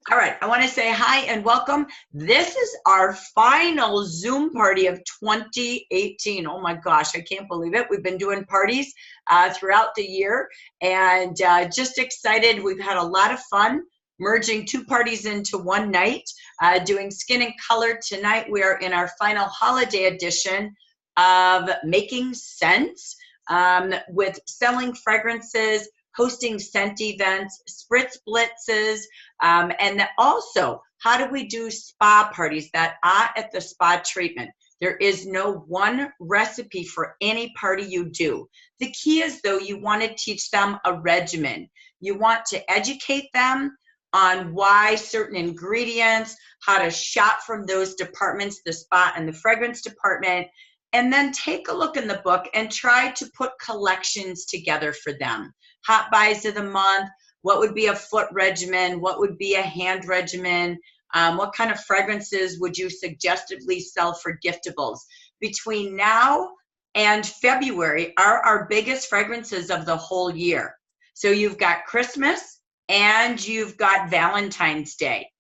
All right, I want to say hi and welcome. This is our final Zoom party of 2018. Oh my gosh, I can't believe it. We've been doing parties throughout the year and just excited. We've had a lot of fun merging two parties into one night, doing skin and color. Tonight we are in our final holiday edition of Making Sense with selling fragrances, hosting scent events, spritz blitzes, and also how do we do spa parties that are at the spa treatment. There is no one recipe for any party you do. The key is, though, you want to teach them a regimen. You want to educate them on why certain ingredients, how to shop from those departments, the spa and the fragrance department, and then take a look in the book and try to put collections together for them. Hot buys of the month, what would be a foot regimen, what would be a hand regimen, what kind of fragrances would you suggestively sell for giftables. Between now and February are our biggest fragrances of the whole year. So you've got Christmas and you've got Valentine's Day.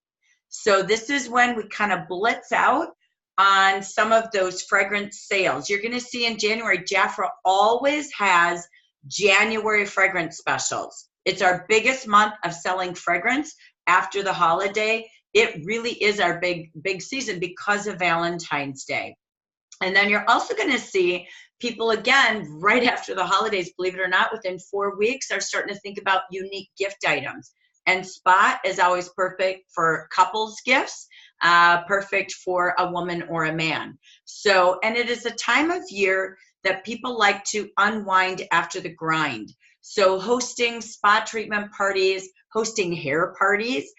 So this is when we kind of blitz out on some of those fragrance sales. You're going to see in January, Jafra always has January fragrance specials. It's our biggest month of selling fragrance after the holiday. It really is our big season because of Valentine's Day. And then you're also going to see people, again, right after the holidays, believe it or not, within 4 weeks, are starting to think about unique gift items. And Spah is always perfect for couples gifts, perfect for a woman or a man. So, and it is a time of year that people like to unwind after the grind. So hosting spa treatment parties, hosting hair parties,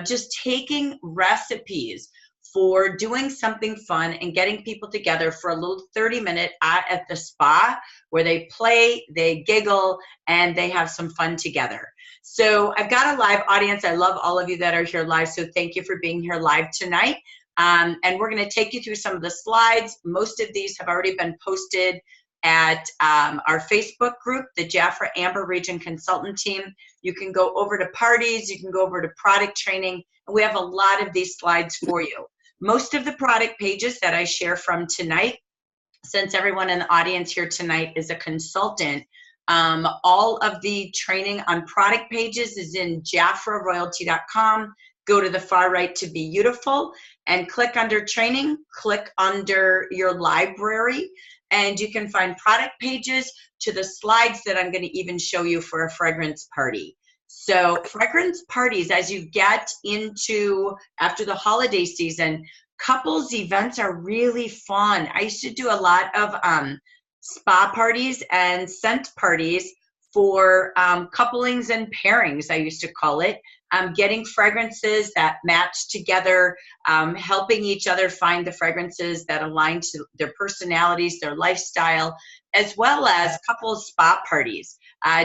just taking recipes for doing something fun and getting people together for a little 30-minute at the spa where they play, they giggle, and they have some fun together. So I've got a live audience. I love all of you that are here live, so thank you for being here live tonight. And we're going to take you through some of the slides. Most of these have already been posted at our Facebook group, the Jafra Amber Region Consultant Team. You can go over to parties, you can go over to product training, and we have a lot of these slides for you. Most of the product pages that I share from tonight, since everyone in the audience here tonight is a consultant, all of the training on product pages is in jafraroyalty.com. Go to the far right to be beautiful and click under training, click under your library, and you can find product pages to the slides that I'm going to even show you for a fragrance party. So fragrance parties, as you get into after the holiday season, couples events are really fun. I used to do a lot of spa parties and scent parties for couplings and pairings, I used to call it. Getting fragrances that match together, helping each other find the fragrances that align to their personalities, their lifestyle, as well as couples spa parties.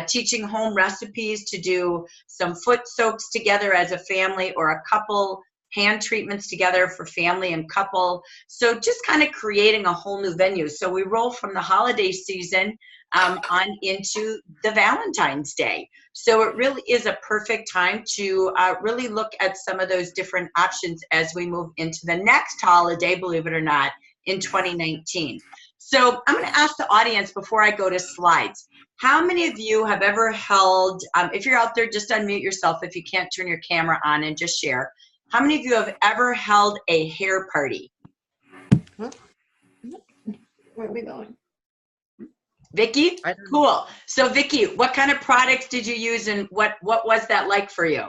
Teaching home recipes to do some foot soaks together as a family or a couple, hand treatments together for family and couple. So just kind of creating a whole new venue. So we roll from the holiday season on into the Valentine's Day. So it really is a perfect time to really look at some of those different options as we move into the next holiday, believe it or not, in 2019. So I'm going to ask the audience before I go to slides, how many of you have ever held, if you're out there, just unmute yourself if you can't turn your camera on and just share. How many of you have ever held a hair party? Where are we going? Vicki? Cool. So Vicki, what kind of products did you use and what was that like for you?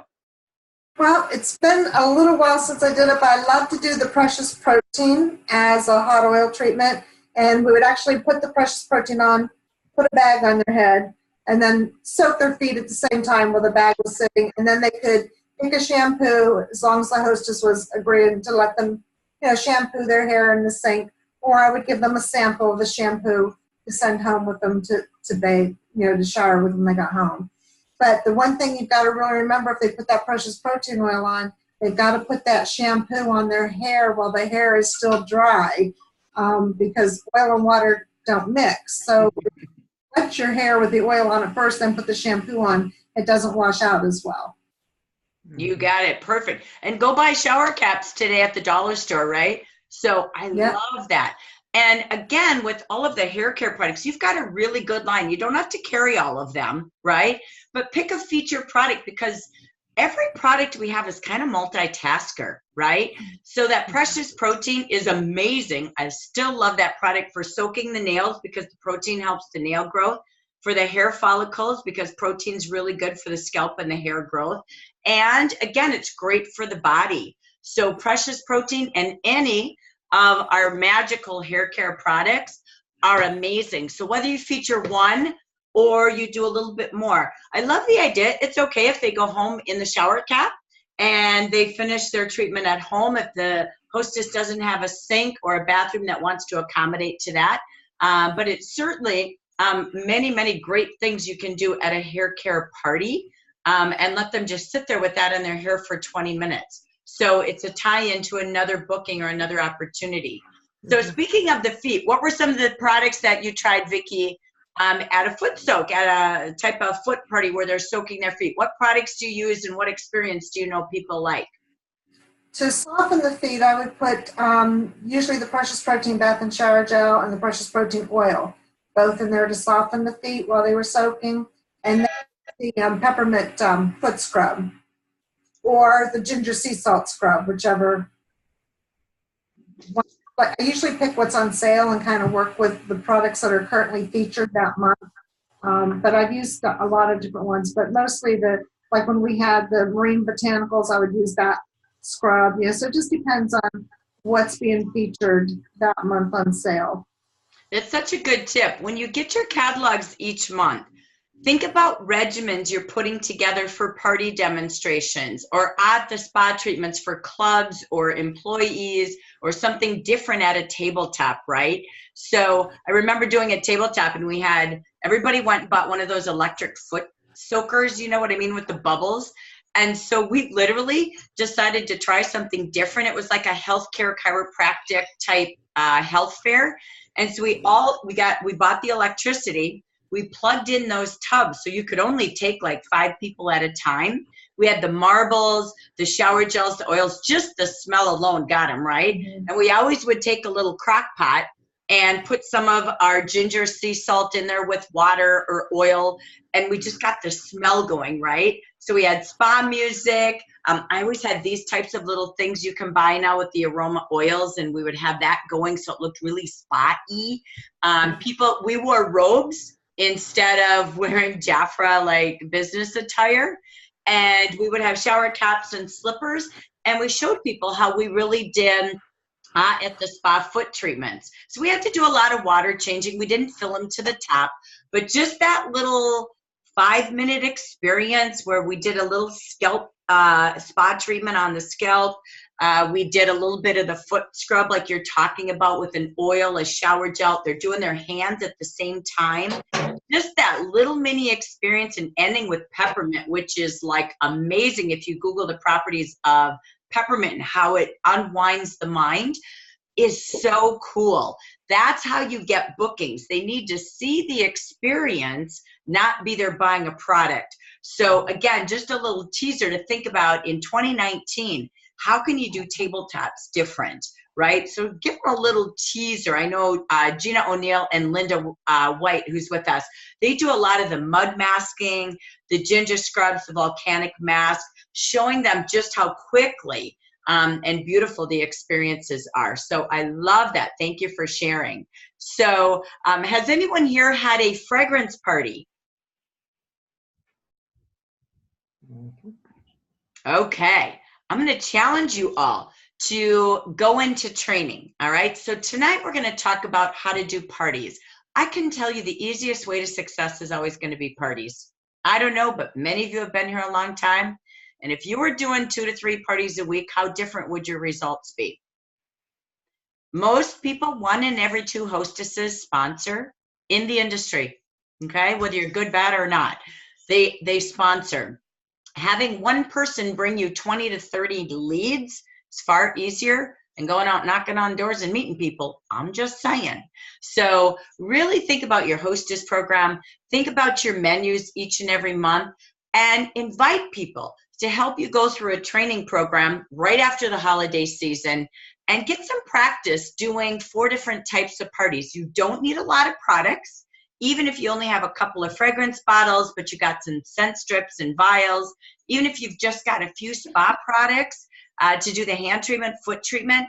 Well, it's been a little while since I did it, but I love to do the Precious Protein as a hot oil treatment. And we would actually put the Precious Protein on, put a bag on their head, and then soak their feet at the same time while the bag was sitting. And then they could pick a shampoo as long as the hostess was agreeing to let them, shampoo their hair in the sink. Or I would give them a sample of the shampoo to send home with them to bathe, to shower with when they got home. But the one thing you've got to really remember, if they put that Precious Protein oil on, they've got to put that shampoo on their hair while the hair is still dry, because oil and water don't mix. So wet your hair with the oil on it first, then put the shampoo on. It doesn't wash out as well. You got it. Perfect. And go buy shower caps today at the dollar store, right? So I love that. And again, with all of the hair care products, you've got a really good line. You don't have to carry all of them, right? But pick a feature product, because every product we have is kind of multitasker, right? So that Precious Protein is amazing. I still love that product for soaking the nails, because the protein helps the nail growth. For the hair follicles, because protein's really good for the scalp and the hair growth. And again, it's great for the body. So Precious Protein and any of our magical hair care products are amazing. So whether you feature one or you do a little bit more, I love the idea. It's okay if they go home in the shower cap and they finish their treatment at home, if the hostess doesn't have a sink or a bathroom that wants to accommodate to that. But it's certainly many, many great things you can do at a hair care party, and let them just sit there with that in their hair for 20 minutes. So it's a tie-in to another booking or another opportunity. So speaking of the feet, what were some of the products that you tried, Vicki, at a foot soak, at a type of foot party where they're soaking their feet? What products do you use, and what experience do you know people like? To soften the feet, I would put usually the Precious Protein Bath and Shower Gel and the Precious Protein Oil, both in there to soften the feet while they were soaking, and then the peppermint foot scrub, or the ginger sea salt scrub, whichever. But I usually pick what's on sale and kind of work with the products that are currently featured that month. But I've used a lot of different ones, but mostly like when we had the marine botanicals, I would use that scrub. Yeah, so it just depends on what's being featured that month on sale. That's such a good tip. When you get your catalogs each month, think about regimens you're putting together for party demonstrations, or at the spa treatments for clubs or employees, or something different at a tabletop, right? So I remember doing a tabletop, and we had, everybody went and bought one of those electric foot soakers, you know what I mean, with the bubbles. And so we literally decided to try something different. It was like a healthcare chiropractic type health fair. And so we bought the electricity. We plugged in those tubs, so you could only take like 5 people at a time. We had the marbles, the shower gels, the oils, just the smell alone got them, right? And we always would take a little crock pot and put some of our ginger sea salt in there with water or oil, and we just got the smell going, right? So we had spa music. I always had these types of little things you can buy now with the aroma oils, and we would have that going so it looked really spa-y. We wore robes instead of wearing Jafra like business attire, and we would have shower caps and slippers, and we showed people how we really did at the spa foot treatments. So we had to do a lot of water changing. We didn't fill them to the top, but just that little 5-minute experience where we did a little scalp spa treatment on the scalp. We did a little bit of the foot scrub like you're talking about with an oil, a shower gel. They're doing their hands at the same time. Just that little mini experience, and ending with peppermint, which is like amazing if you Google the properties of peppermint and how it unwinds the mind, is so cool. That's how you get bookings. They need to see the experience, not be there buying a product. So again, just a little teaser to think about in 2019, how can you do tabletops different, right? So give them a little teaser. I know Gina O'Neill and Linda White, who's with us, they do a lot of the mud masking, the ginger scrubs, the volcanic mask, showing them just how quickly and beautiful the experiences are. So I love that. Thank you for sharing. So has anyone here had a fragrance party? Okay. I'm going to challenge you all to go into training. All right. So tonight we're going to talk about how to do parties. I can tell you the easiest way to success is always going to be parties. I don't know, but many of you have been here a long time. And if you were doing 2 to 3 parties a week, how different would your results be? Most people, 1 in every 2 hostesses sponsor in the industry. Okay. Whether you're good, bad, or not, they sponsor. Having one person bring you 20 to 30 leads is far easier than going out knocking on doors and meeting people. I'm just saying. So really think about your hostess program. Think about your menus each and every month, and invite people. to help you go through a training program right after the holiday season and get some practice doing 4 different types of parties. You don't need a lot of products, even if you only have a couple of fragrance bottles, but you got some scent strips and vials, even if you've just got a few spa products to do the hand treatment, foot treatment,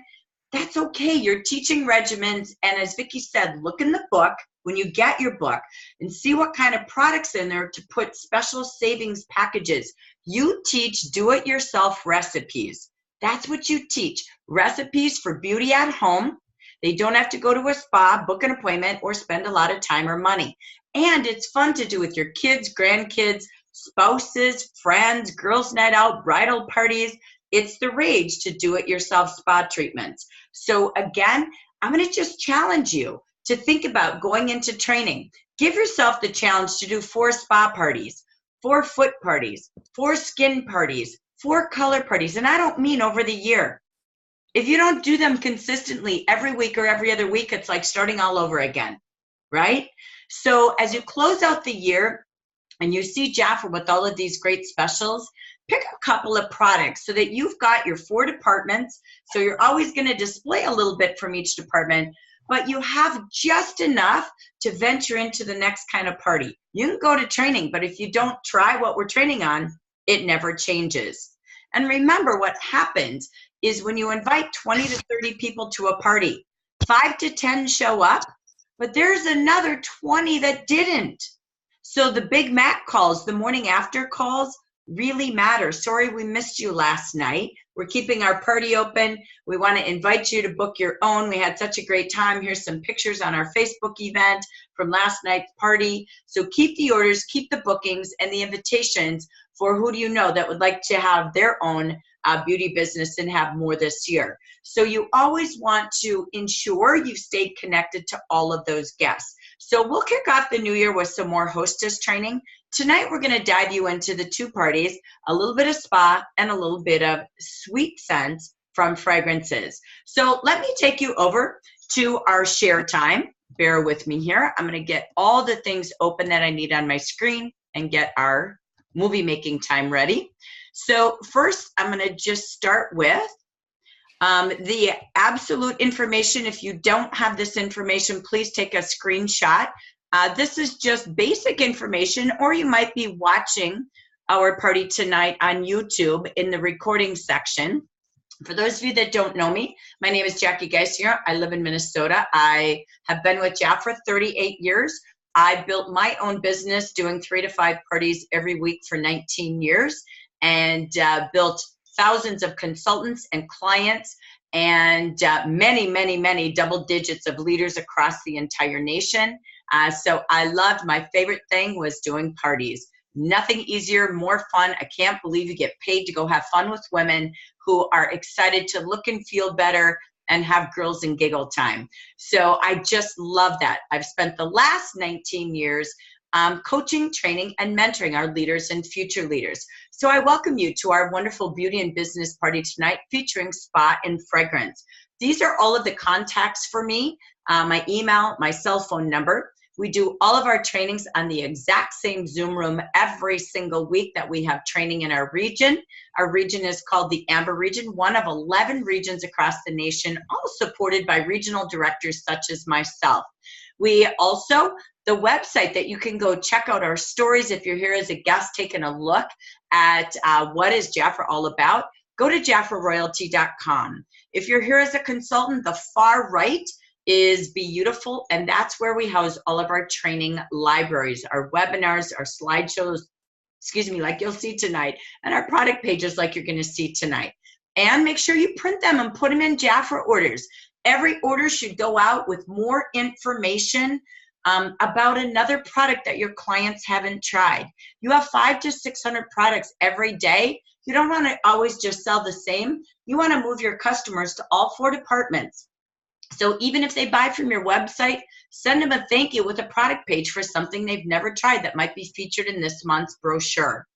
that's okay. You're teaching regimens, and as Vicki said, look in the book when you get your book and see what kind of products in there to put special savings packages. You teach do-it-yourself recipes. That's what you teach. Recipes for beauty at home. They don't have to go to a spa, book an appointment, or spend a lot of time or money. And it's fun to do with your kids, grandkids, spouses, friends, girls' night out, bridal parties. It's the rage to do-it-yourself spa treatments. So again, I'm going to just challenge you to think about going into training. Give yourself the challenge to do 4 spa parties, 4 foot parties, 4 skin parties, 4 color parties. And I don't mean over the year. If you don't do them consistently every week or every other week, it's like starting all over again, right? So as you close out the year and you see Jaffa with all of these great specials, pick a couple of products so that you've got your 4 departments. So you're always going to display a little bit from each department, but you have just enough to venture into the next kind of party. You can go to training, but if you don't try what we're training on, it never changes. And remember, what happens is when you invite 20 to 30 people to a party, 5 to 10 show up, but there's another 20 that didn't. So the Big Mac calls, the morning after calls, really matter. Sorry we missed you last night. We're keeping our party open. We want to invite you to book your own. We had such a great time. Here's some pictures on our Facebook event from last night's party. So keep the orders, keep the bookings and the invitations for who do you know that would like to have their own beauty business and have more this year. So you always want to ensure you've stayed connected to all of those guests. So we'll kick off the new year with some more hostess training. Tonight, we're going to dive you into the 2 parties, a little bit of spa and a little bit of sweet scents from fragrances. So let me take you over to our share time. Bear with me here. I'm going to get all the things open that I need on my screen and get our movie making time ready. So first, I'm going to just start with the absolute information. If you don't have this information, please take a screenshot. This is just basic information, or you might be watching our party tonight on YouTube in the recording section. For those of you that don't know me, my name is Jackie Geisinger. I live in Minnesota. I have been with Jaff for 38 years. I built my own business doing 3 to 5 parties every week for 19 years and built thousands of consultants and clients and many double digits of leaders across the entire nation. So I loved, my favorite thing was doing parties. Nothing easier, more fun. I can't believe you get paid to go have fun with women who are excited to look and feel better and have girls and giggle time. So I just love that. I've spent the last 19 years coaching, training, and mentoring our leaders and future leaders. So I welcome you to our wonderful beauty and business party tonight featuring spa and fragrance. These are all of the contacts for me, my email, my cell phone number. We do all of our trainings on the exact same Zoom room every single week that we have training in our region. Our region is called the Amber Region, one of 11 regions across the nation, all supported by regional directors such as myself. We also, the website that you can go check out our stories if you're here as a guest, taking a look at what is Jaffa all about, go to jaffaroyalty.com. If you're here as a consultant, the far right is beautiful, and that's where we house all of our training libraries, our webinars, our slideshows, like you'll see tonight, and our product pages like you're going to see tonight. And make sure you print them and put them in Jaffa orders. Every order should go out with more information about another product that your clients haven't tried. You have 500 to 600 products every day. You don't want to always just sell the same. You want to move your customers to all 4 departments. So even if they buy from your website, send them a thank you with a product page for something they've never tried that might be featured in this month's brochure.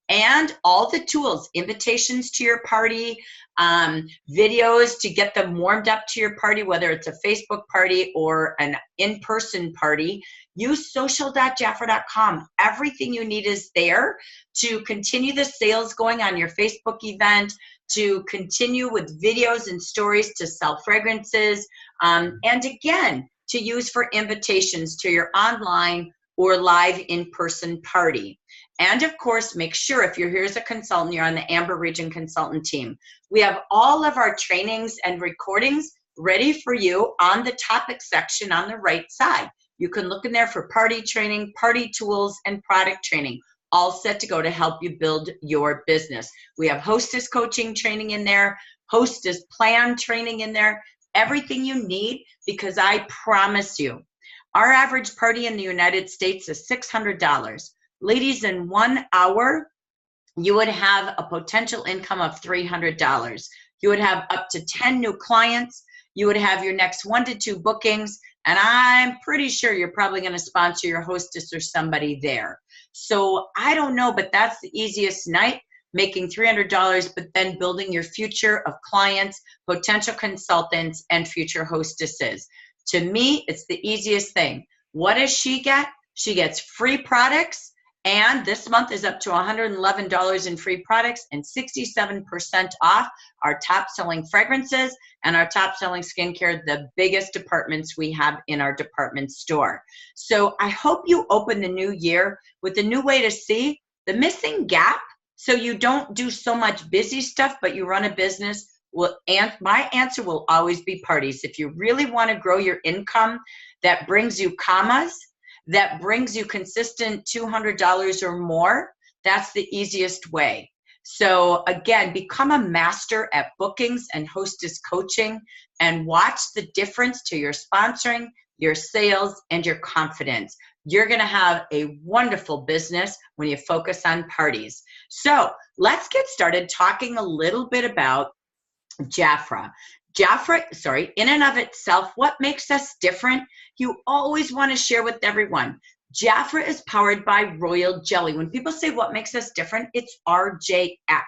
and all the tools, invitations to your party, videos to get them warmed up to your party, whether it's a Facebook party or an in-person party. Use social.jaffra.com. Everything you need is there to continue the sales going on your Facebook event, to continue with videos and stories to sell fragrances, and again, to use for invitations to your online or live in-person party. And of course, make sure if you're here as a consultant, you're on the Amber Region Consultant team. We have all of our trainings and recordings ready for you on the topic section on the right side. You can look in there for party training, party tools, and product training, all set to go to help you build your business. We have hostess coaching training in there, hostess plan training in there, everything you need, because I promise you, our average party in the United States is $600. Ladies, in 1 hour, you would have a potential income of $300. You would have up to 10 new clients. You would have your next 1 to 2 bookings. And I'm pretty sure you're probably going to sponsor your hostess or somebody there. So I don't know, but that's the easiest night, making $300, but then building your future of clients, potential consultants, and future hostesses. To me, it's the easiest thing. What does she get? She gets free products. And this month is up to $111 in free products and 67% off our top selling fragrances and our top selling skincare, the biggest departments we have in our department store. So I hope you open the new year with a new way to see the missing gap, so you don't do so much busy stuff, but you run a business. Well, and my answer will always be parties. If you really want to grow your income that brings you commas, that brings you consistent $200 or more, that's the easiest way. So again, become a master at bookings and hostess coaching and watch the difference to your sponsoring, your sales, and your confidence. You're gonna have a wonderful business when you focus on parties. So let's get started talking a little bit about Jaffra. Jaffra, in and of itself, what makes us different? You always want to share with everyone. Jaffra is powered by royal jelly. When people say what makes us different, it's RJX.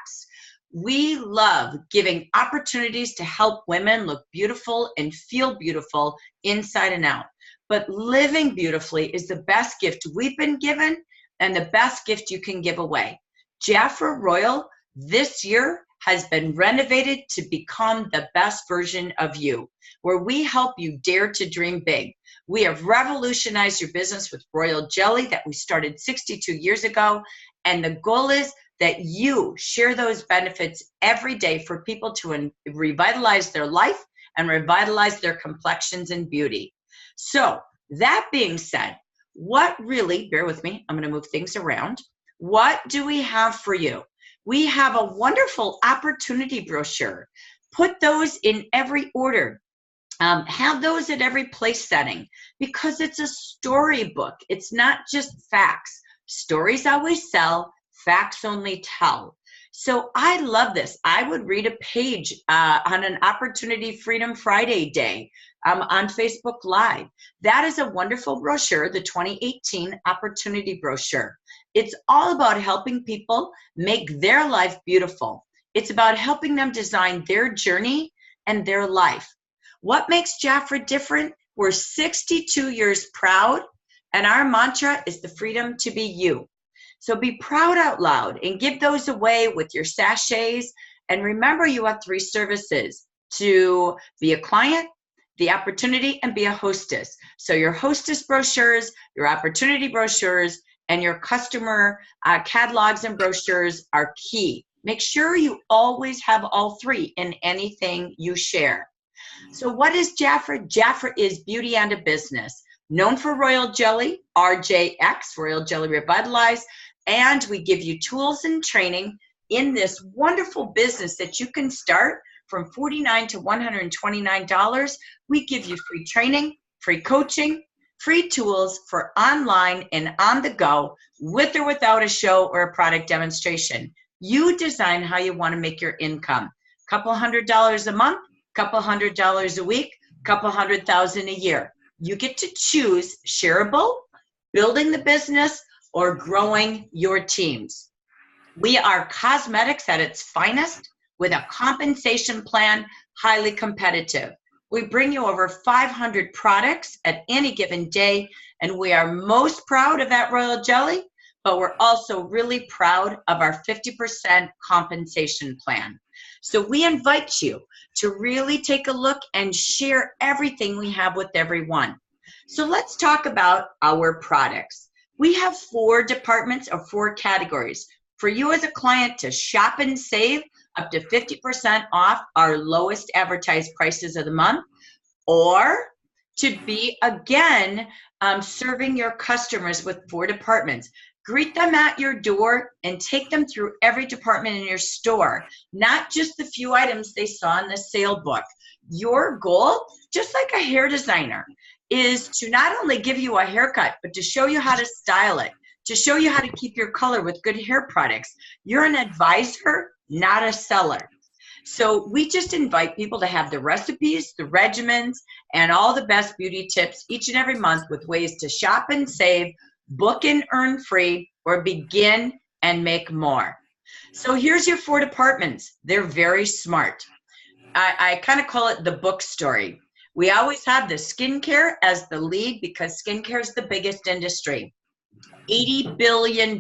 We love giving opportunities to help women look beautiful and feel beautiful inside and out. But living beautifully is the best gift we've been given and the best gift you can give away. Jaffra Royal this year has been renovated to become the best version of you, where we help you dare to dream big. We have revolutionized your business with Royal Jelly that we started 62 years ago, and the goal is that you share those benefits every day for people to revitalize their life and revitalize their complexions and beauty. So that being said, what really, bear with me, I'm going to move things around. What do we have for you? We have a wonderful opportunity brochure. Put those in every order. Have those at every place setting, because it's a storybook. It's not just facts. Stories always sell, facts only tell. So I love this. I would read a page on an Opportunity Freedom Friday day on Facebook Live. That is a wonderful brochure, the 2018 Opportunity Brochure. It's all about helping people make their life beautiful. It's about helping them design their journey and their life. What makes Jaffra different? We're 62 years proud, and our mantra is the freedom to be you. So be proud out loud and give those away with your sachets. And remember, you have 3 services: to be a client, the opportunity, and be a hostess. So your hostess brochures, your opportunity brochures, and your customer catalogs and brochures are key. Make sure you always have all 3 in anything you share. So what is Jaffra? Jaffra is beauty and a business. Known for Royal Jelly, RJX, Royal Jelly Revitalized, and we give you tools and training in this wonderful business that you can start from $49 to $129. We give you free training, free coaching, free tools for online and on the go, with or without a show or a product demonstration. You design how you want to make your income. Couple $100 a month, couple $100 a week, couple $100,000 a year. You get to choose shareable, building the business, or growing your teams. We are cosmetics at its finest with a compensation plan highly competitive. We bring you over 500 products at any given day, and we are most proud of that royal jelly, but we're also really proud of our 50% compensation plan. So we invite you to really take a look and share everything we have with everyone. So let's talk about our products. We have 4 departments or 4 categories for you as a client to shop and save up to 50% off our lowest advertised prices of the month, or to be, again, serving your customers with 4 departments. Greet them at your door and take them through every department in your store, not just the few items they saw in the sale book. Your goal, just like a hair designer, is to not only give you a haircut, but to show you how to style it, to show you how to keep your color with good hair products. You're an advisor, not a seller. So we just invite people to have the recipes, the regimens, and all the best beauty tips each and every month with ways to shop and save, book and earn free, or begin and make more. So here's your 4 departments. They're very smart. I kind of call it the book story. We always have the skincare as the lead because skincare is the biggest industry. $80 billion.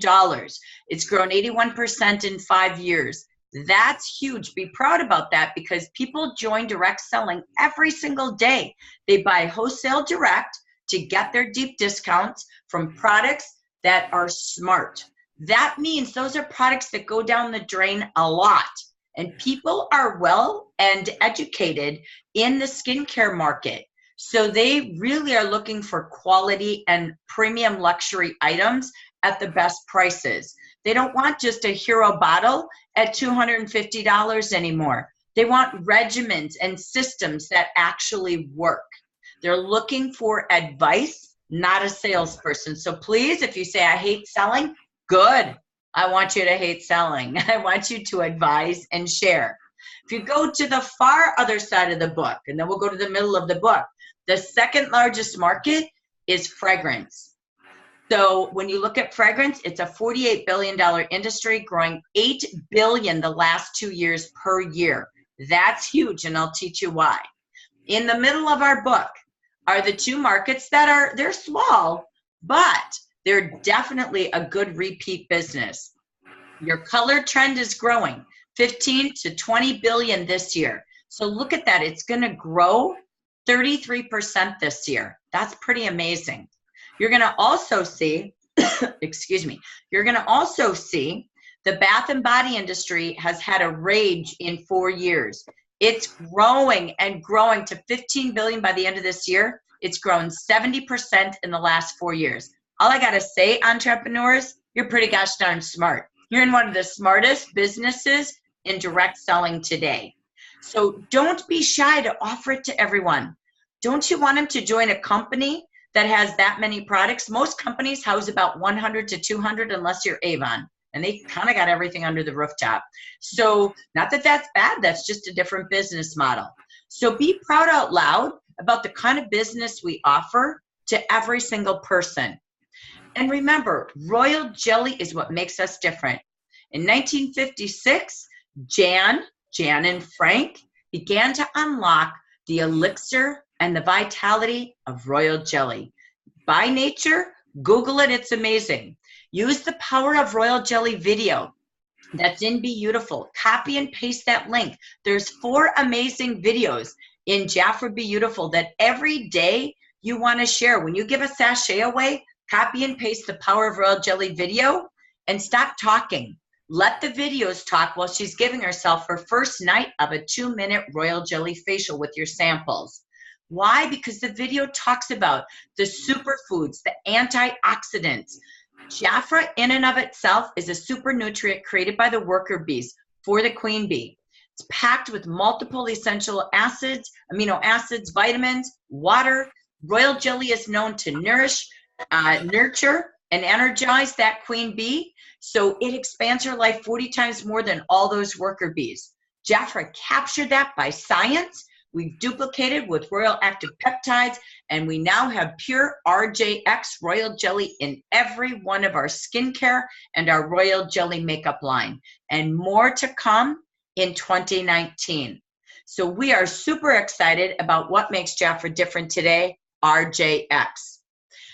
It's grown 81% in 5 years. That's huge. Be proud about that because people join direct selling every single day. They buy wholesale direct to get their deep discounts from products that are smart. That means those are products that go down the drain a lot. And people are well and educated in the skincare market. So they really are looking for quality and premium luxury items at the best prices. They don't want just a hero bottle at $250 anymore. They want regimens and systems that actually work. They're looking for advice, not a salesperson. So please, if you say, I hate selling, good. I want you to hate selling. I want you to advise and share. If you go to the far other side of the book, and then we'll go to the middle of the book, the second largest market is fragrance. So when you look at fragrance, it's a $48 billion industry growing $8 billion the last 2 years per year. That's huge, and I'll teach you why. In the middle of our book are the 2 markets that they're small, but they're definitely a good repeat business. Your color trend is growing 15 to 20 billion this year. So look at that. It's going to grow 33% this year. That's pretty amazing. You're going to also see, excuse me, you're going to also see the bath and body industry has had a rage in 4 years. It's growing and growing to 15 billion by the end of this year. It's grown 70% in the last 4 years. All I got to say, entrepreneurs, you're pretty gosh darn smart. You're in one of the smartest businesses in direct selling today. So don't be shy to offer it to everyone. Don't you want them to join a company that has that many products? Most companies house about 100 to 200 unless you're Avon, and they kind of got everything under the rooftop. So not that that's bad, that's just a different business model. So be proud out loud about the kind of business we offer to every single person. And remember, royal jelly is what makes us different. In 1956, Jan and Frank began to unlock the elixir and the vitality of royal jelly. By nature, Google it, it's amazing. Use the power of royal jelly video that's in Be Beautiful. Copy and paste that link. There's 4 amazing videos in Jafra Be Beautiful that every day you want to share. When you give a sachet away, copy and paste the power of royal jelly video and stop talking. Let the videos talk while she's giving herself her first night of a 2-minute royal jelly facial with your samples. Why? Because the video talks about the superfoods, the antioxidants. Jafra in and of itself is a super nutrient created by the worker bees for the queen bee. It's packed with multiple essential acids, amino acids, vitamins, water. Royal jelly is known to nourish, nurture, and energize that queen bee. So it expands her life 40 times more than all those worker bees. Jafra captured that by science We've duplicated with Royal Active Peptides, and we now have pure RJX Royal Jelly in every one of our skincare and our Royal Jelly makeup line, and more to come in 2019. So we are super excited about what makes Jafra different today, RJX.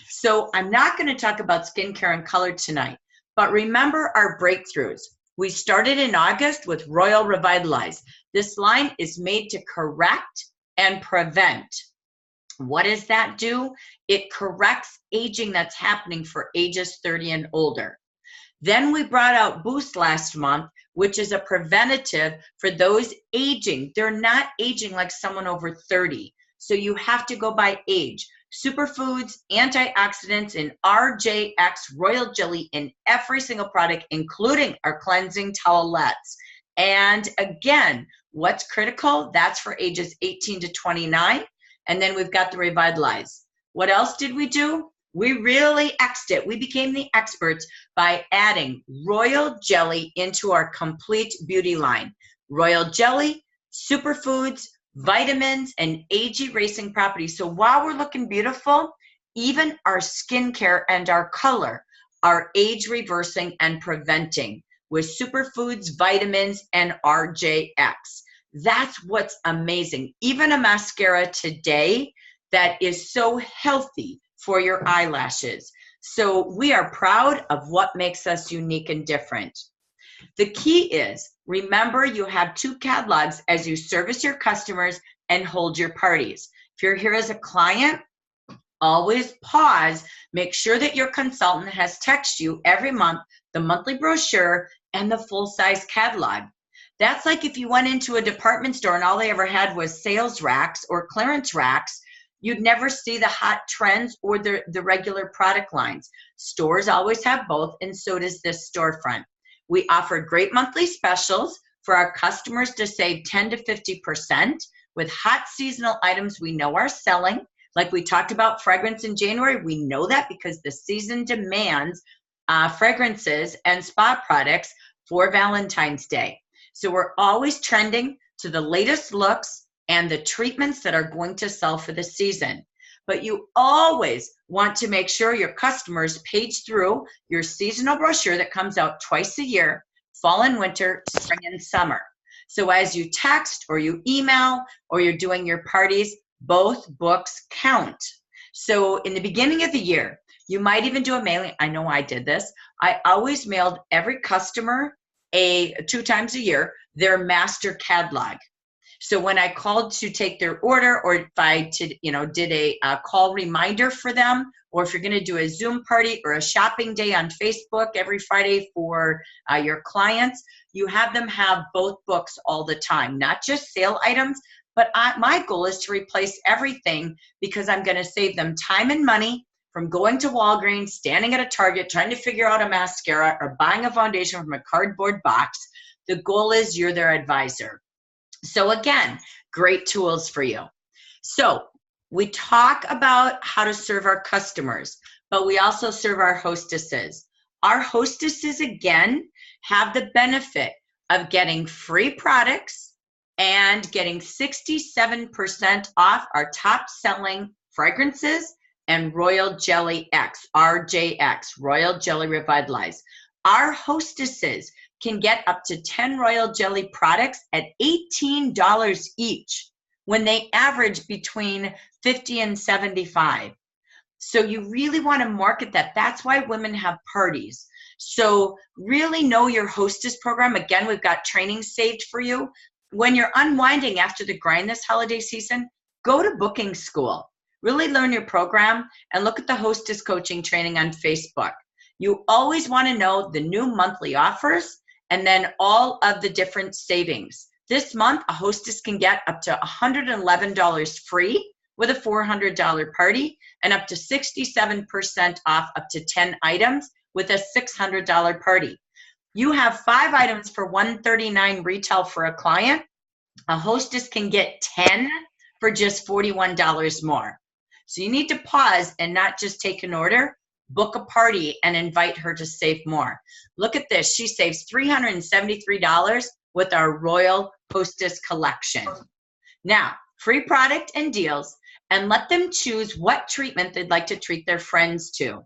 So I'm not going to talk about skincare and color tonight, but remember our breakthroughs. We started in August with Royal Revitalize. This line is made to correct and prevent. What does that do? It corrects aging that's happening for ages 30 and older. Then we brought out Boost last month, which is a preventative for those aging. They're not aging like someone over 30. So you have to go by age. Superfoods, antioxidants, and RJX Royal Jelly in every single product, including our cleansing towelettes. And again, what's critical? That's for ages 18 to 29. And then we've got the Revitalize. What else did we do? We really X'd it. We became the experts by adding Royal Jelly into our complete beauty line. Royal Jelly, superfoods, vitamins, and age-erasing properties. So while we're looking beautiful, even our skincare and our color are age-reversing and preventing with superfoods, vitamins, and RJX. That's what's amazing. Even a mascara today that is so healthy for your eyelashes. So we are proud of what makes us unique and different. The key is, remember, you have 2 catalogs as you service your customers and hold your parties. If you're here as a client, always pause, make sure that your consultant has texted you every month the monthly brochure and the full-size catalog. That's like if you went into a department store and all they ever had was sales racks or clearance racks, you'd never see the hot trends or the regular product lines. Stores always have both, and so does this storefront. We offer great monthly specials for our customers to save 10 to 50% with hot seasonal items we know are selling. Like we talked about fragrance in January, we know that because the season demands fragrances and spa products for Valentine's Day. So we're always trending to the latest looks and the treatments that are going to sell for the season. But you always want to make sure your customers page through your seasonal brochure that comes out twice a year, fall and winter, spring and summer. So as you text or you email or you're doing your parties, both books count. So in the beginning of the year, you might even do a mailing. I know I did this. I always mailed every customer 2 times a year their master catalog. So when I called to take their order, or if I did a call reminder for them, or if you're going to do a Zoom party or a shopping day on Facebook every Friday for your clients, you have them have both books all the time, not just sale items. But my goal is to replace everything because I'm going to save them time and money from going to Walgreens, standing at a Target, trying to figure out a mascara, or buying a foundation from a cardboard box. The goal is you're their advisor. So again, great tools for you. So we talk about how to serve our customers, but we also serve our hostesses. Our hostesses, again, have the benefit of getting free products and getting 67% off our top selling fragrances and Royal Jelly X, RJX, Royal Jelly Revitalize. Our hostesses can get up to 10 Royal Jelly products at $18 each when they average between 50 and 75. So you really want to market that. That's why women have parties. So really know your hostess program. Again, we've got training saved for you. When you're unwinding after the grind this holiday season, go to booking school. Really learn your program and look at the hostess coaching training on Facebook. You always want to know the new monthly offers and then all of the different savings. This month, a hostess can get up to $111 free with a $400 party and up to 67% off up to 10 items with a $600 party. You have 5 items for $139 retail for a client. A hostess can get 10 for just $41 more. So you need to pause and not just take an order, book a party and invite her to save more. Look at this. She saves $373 with our Royal Hostess collection. Now, free product and deals, and let them choose what treatment they'd like to treat their friends to.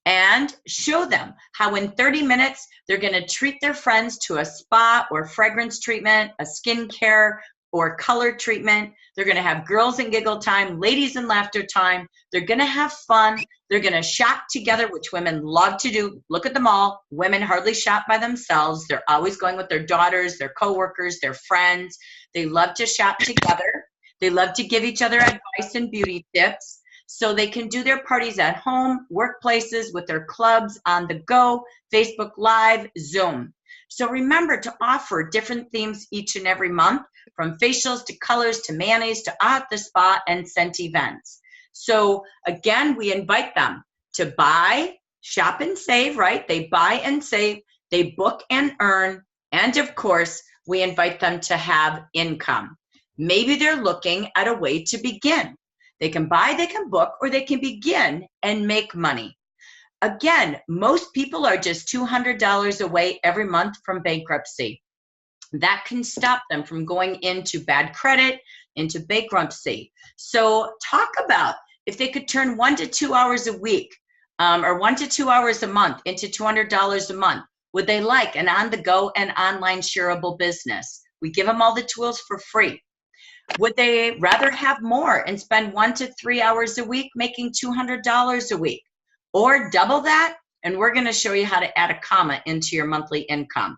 And show them how in 30 minutes they're going to treat their friends to a spa or fragrance treatment, a skincare or color treatment. They're going to have girls and giggle time, ladies and laughter time. They're going to have fun. They're going to shop together, which women love to do. Look at them all. Women hardly shop by themselves. They're always going with their daughters, their coworkers, their friends. They love to shop together. They love to give each other advice and beauty tips. So they can do their parties at home, workplaces, with their clubs, on the go, Facebook Live, Zoom. So remember to offer different themes each and every month, from facials to colors to manis to at the spa and scent events. So again, we invite them to buy, shop and save, right? They buy and save, they book and earn, and of course, we invite them to have income. Maybe they're looking at a way to begin. They can buy, they can book, or they can begin and make money. Again, most people are just $200 away every month from bankruptcy. That can stop them from going into bad credit, into bankruptcy. So talk about if they could turn 1 to 2 hours a week or 1 to 2 hours a month into $200 a month. Would they like an on-the-go and online shareable business? We give them all the tools for free. Would they rather have more and spend 1 to 3 hours a week making $200 a week? Or double that, and we're going to show you how to add a comma into your monthly income.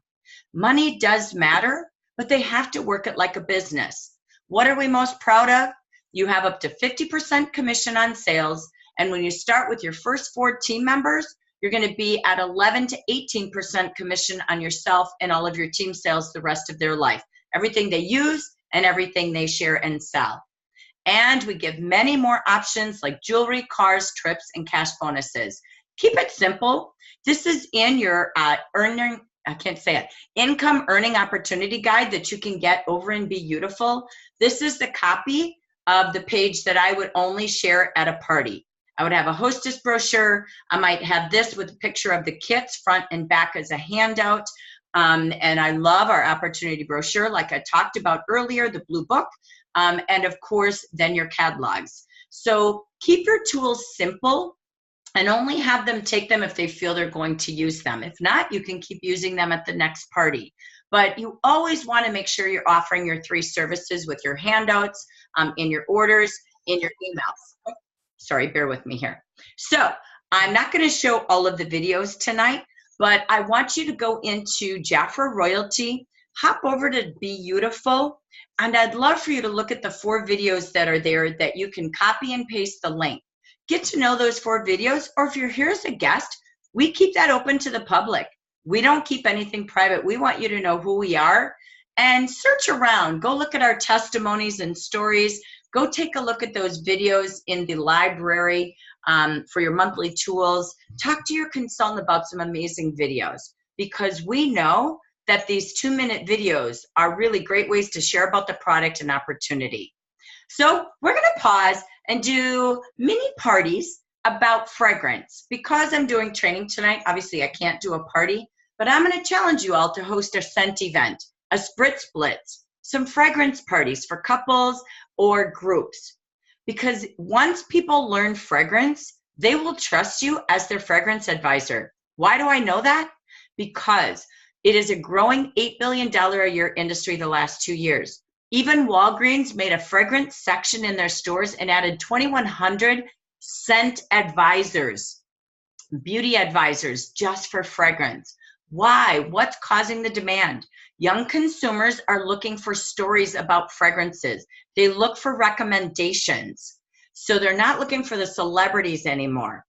Money does matter, but they have to work it like a business. What are we most proud of? You have up to 50% commission on sales, and when you start with your first 4 team members, you're going to be at 11 to 18% commission on yourself and all of your team sales the rest of their life. Everything they use and everything they share and sell. And we give many more options like jewelry, cars, trips, and cash bonuses. Keep it simple. This is in your income earning opportunity guide that you can get over in Be Beautiful. This is the copy of the page that I would only share at a party. I would have a hostess brochure. I might have this with a picture of the kits front and back as a handout. And I love our opportunity brochure, like I talked about earlier, the blue book, and of course, then your catalogs. So keep your tools simple and only have them take them if they feel they're going to use them. If not, you can keep using them at the next party. But you always want to make sure you're offering your 3 services with your handouts, in your orders, in your emails. Sorry, bear with me here. So I'm not going to show all of the videos tonight, but I want you to go into Jafra Royalty, hop over to Be Beautiful, and I'd love for you to look at the 4 videos that are there that you can copy and paste the link. Get to know those 4 videos, or if you're here as a guest, we keep that open to the public. We don't keep anything private. We want you to know who we are, and search around. Go look at our testimonies and stories. Go take a look at those videos in the library for your monthly tools. Talk to your consultant about some amazing videos, because we know that these 2-minute videos are really great ways to share about the product and opportunity. So we're going to pause and do mini parties about fragrance. Because I'm doing training tonight, obviously I can't do a party, but I'm going to challenge you all to host a scent event, a spritz blitz, some fragrance parties for couples or groups. Because once people learn fragrance, they will trust you as their fragrance advisor. Why do I know that? Because it is a growing $8 billion a year industry the last 2 years. Even Walgreens made a fragrance section in their stores and added 2,100 scent advisors, beauty advisors, just for fragrance. Why? What's causing the demand? Young consumers are looking for stories about fragrances. They look for recommendations. So they're not looking for the celebrities anymore.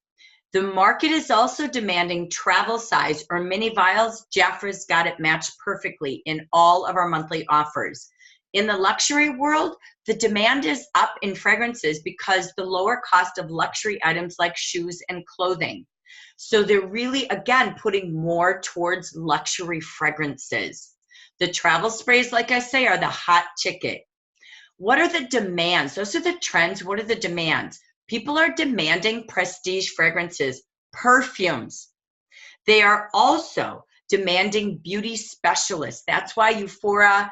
The market is also demanding travel size or mini vials. Jafra's got it matched perfectly in all of our monthly offers. In the luxury world, the demand is up in fragrances because the lower cost of luxury items like shoes and clothing. So they're really, again, putting more towards luxury fragrances. The travel sprays, like I say, are the hot ticket. What are the demands? Those are the trends. What are the demands? People are demanding prestige fragrances, perfumes. They are also demanding beauty specialists. That's why Sephora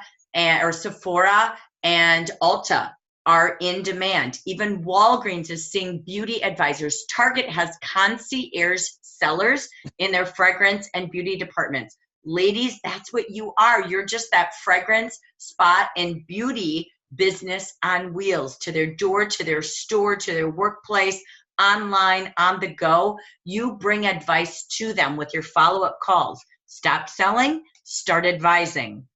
and Ulta are in demand. Even Walgreens is seeing beauty advisors. Target has concierge sellers in their fragrance and beauty departments. Ladies, that's what you are. You're just that fragrance, spa, and beauty business on wheels, to their door, to their store, to their workplace, online, on the go. You bring advice to them with your follow-up calls. Stop selling, start advising.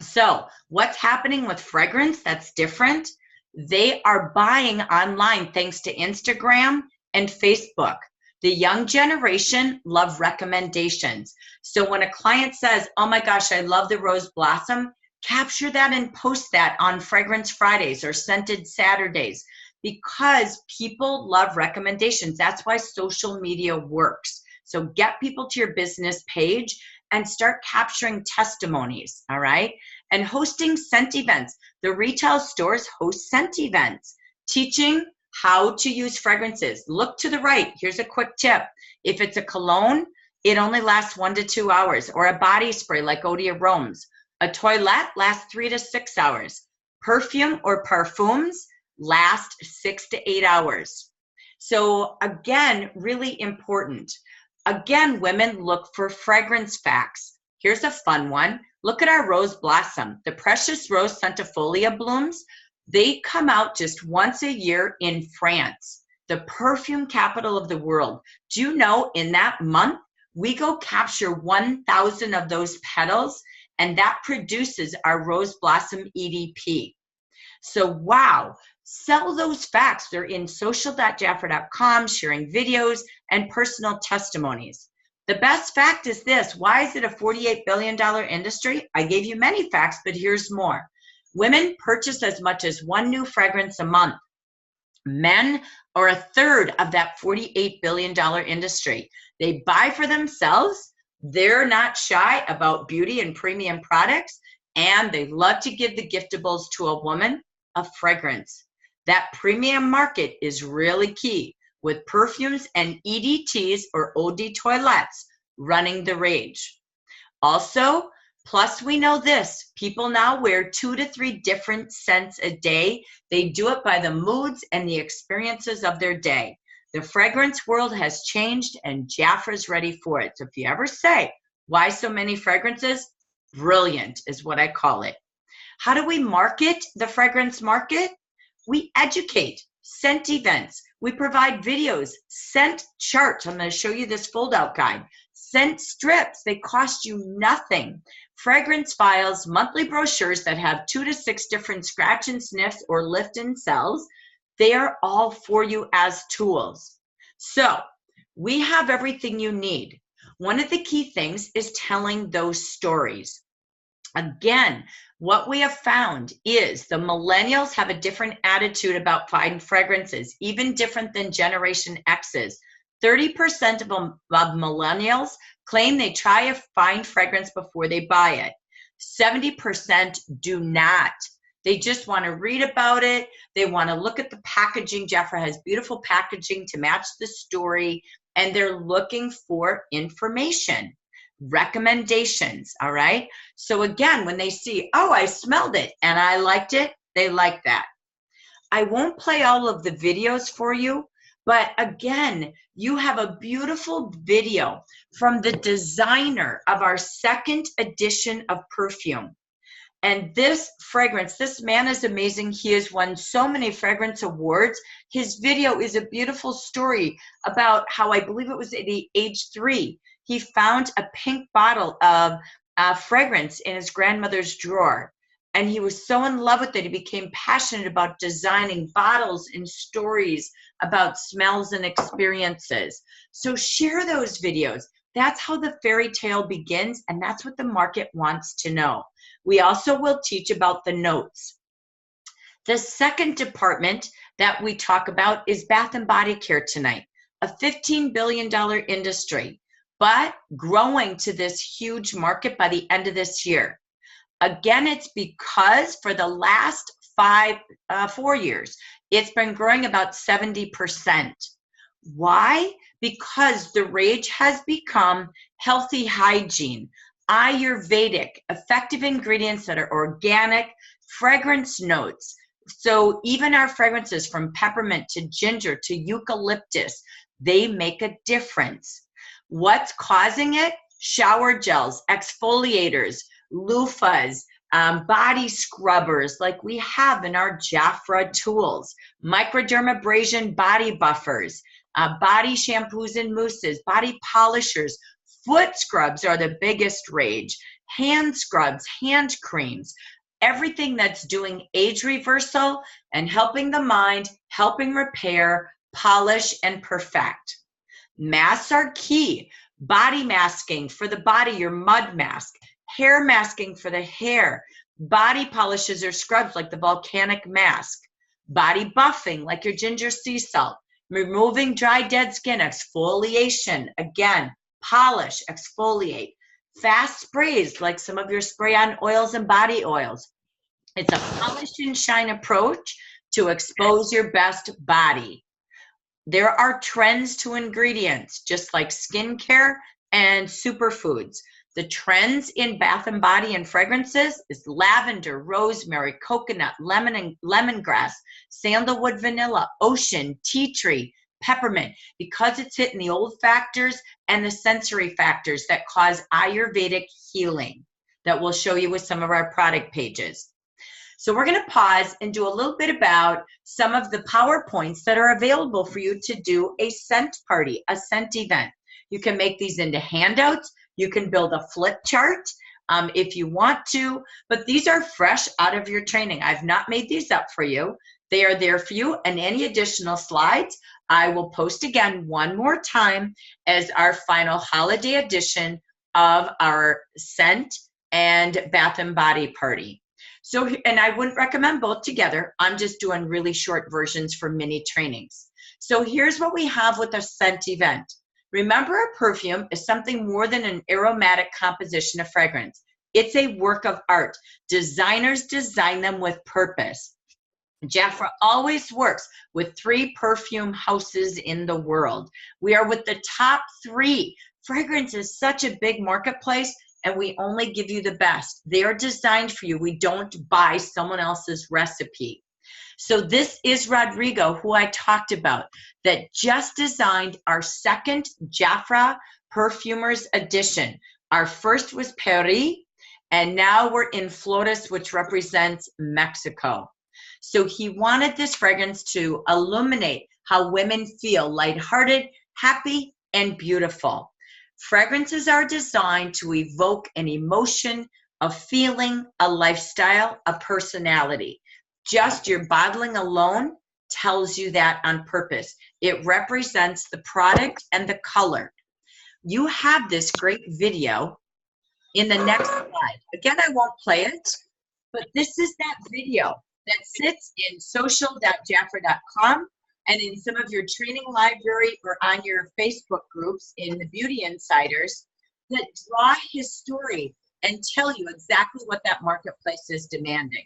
So what's happening with fragrance that's different? They are buying online thanks to Instagram and Facebook. The young generation love recommendations. So when a client says, oh my gosh, I love the rose blossom, capture that and post that on Fragrance Fridays or Scented Saturdays, because people love recommendations. That's why social media works. So get people to your business page and start capturing testimonies, all right? And hosting scent events. The retail stores host scent events, teaching how to use fragrances. Look to the right. Here's a quick tip. If it's a cologne, it only lasts 1 to 2 hours, or a body spray like Eau de Aromes. A toilette lasts 3 to 6 hours. Perfume or parfums last 6 to 8 hours. So again, really important. Again, women look for fragrance facts. Here's a fun one. Look at our rose blossom. The precious rose centifolia blooms, they come out just once a year in France, the perfume capital of the world. Do you know in that month, we go capture 1,000 of those petals, and that produces our rose blossom EDP. So wow, sell those facts. They're in social.jafra.com, sharing videos and personal testimonies. The best fact is this. Why is it a $48 billion industry? I gave you many facts, but here's more. Women purchase as much as 1 new fragrance a month. Men are a third of that $48 billion industry. They buy for themselves. They're not shy about beauty and premium products, and they love to give the giftables to a woman, a fragrance. That premium market is really key, with perfumes and EDTs or eau de toilettes running the rage. Also, plus we know this, people now wear 2 to 3 different scents a day. They do it by the moods and the experiences of their day. The fragrance world has changed, and Jafra's ready for it. So if you ever say, why so many fragrances? Brilliant is what I call it. How do we market the fragrance market? We educate, scent events. We provide videos, scent charts. I'm going to show you this fold-out guide. Scent strips, they cost you nothing. Fragrance files, monthly brochures that have 2 to 6 different scratch and sniffs or lift and sells. They are all for you as tools. So we have everything you need. One of the key things is telling those stories. Again, what we have found is the millennials have a different attitude about fine fragrances, even different than Generation X's. 30% of millennials claim they try a fine fragrance before they buy it. 70% do not. They just want to read about it. They want to look at the packaging. Jafra has beautiful packaging to match the story, and they're looking for information, recommendations, all right? So again, when they see, oh, I smelled it and I liked it, they like that. I won't play all of the videos for you, but again, you have a beautiful video from the designer of our 2nd edition of perfume. And this fragrance, this man is amazing. He has won so many fragrance awards. His video is a beautiful story about how, I believe it was at age 3, he found a pink bottle of fragrance in his grandmother's drawer. And he was so in love with it, he became passionate about designing bottles and stories about smells and experiences. So share those videos. That's how the fairy tale begins, and that's what the market wants to know. We also will teach about the notes. The second department that we talk about is bath and body care tonight, a $15 billion industry, but growing to this huge market by the end of this year. Again, it's because for the last 4 years, it's been growing about 70%. Why? Because the rage has become healthy hygiene, Ayurvedic, effective ingredients that are organic, fragrance notes, So even our fragrances, from peppermint to ginger to eucalyptus, they make a difference. What's causing it? Shower gels, exfoliators, loofahs, body scrubbers like we have in our Jafra tools, microdermabrasion body buffers, body shampoos and mousses, body polishers, foot scrubs are the biggest rage, hand scrubs, hand creams, everything that's doing age reversal and helping the mind, helping repair, polish, and perfect. Masks are key. Body masking for the body, your mud mask. Hair masking for the hair. Body polishes or scrubs like the volcanic mask. Body buffing like your ginger sea salt. Removing dry, dead skin, exfoliation. Again, polish, exfoliate. Fast sprays like some of your spray-on oils and body oils. It's a polish and shine approach to expose your best body. There are trends to ingredients, just like skincare and superfoods. The trends in bath and body and fragrances is lavender, rosemary, coconut, lemon and lemongrass, sandalwood, vanilla, ocean, tea tree, peppermint, because it's hitting the olfactors and the sensory factors that cause Ayurvedic healing that we'll show you with some of our product pages. So we're going to pause and do a little bit about some of the PowerPoints that are available for you to do a scent party, a scent event. You can make these into handouts. You can build a flip chart if you want to, but these are fresh out of your training. I've not made these up for you. They are there for you, and any additional slides I will post again one more time as our final holiday edition of our scent and bath and body party. So, and I wouldn't recommend both together. I'm just doing really short versions for mini trainings. So here's what we have with a scent event. Remember, a perfume is something more than an aromatic composition of fragrance. It's a work of art. Designers design them with purpose. Jafra always works with 3 perfume houses in the world. We are with the top 3. Fragrance is such a big marketplace, and we only give you the best. They are designed for you. We don't buy someone else's recipe. So this is Rodrigo, who I talked about, that just designed our second Jafra Perfumers Edition. Our first was Paris, and now we're in Flores, which represents Mexico. So he wanted this fragrance to illuminate how women feel lighthearted, happy, and beautiful. Fragrances are designed to evoke an emotion, a feeling, a lifestyle, a personality. Just your bottling alone tells you that on purpose. It represents the product and the color. You have this great video in the next slide. Again, I won't play it, but this is that video that sits in social.jafra.com and in some of your training library or on your Facebook groups in the Beauty Insiders that draw his story and tell you exactly what that marketplace is demanding.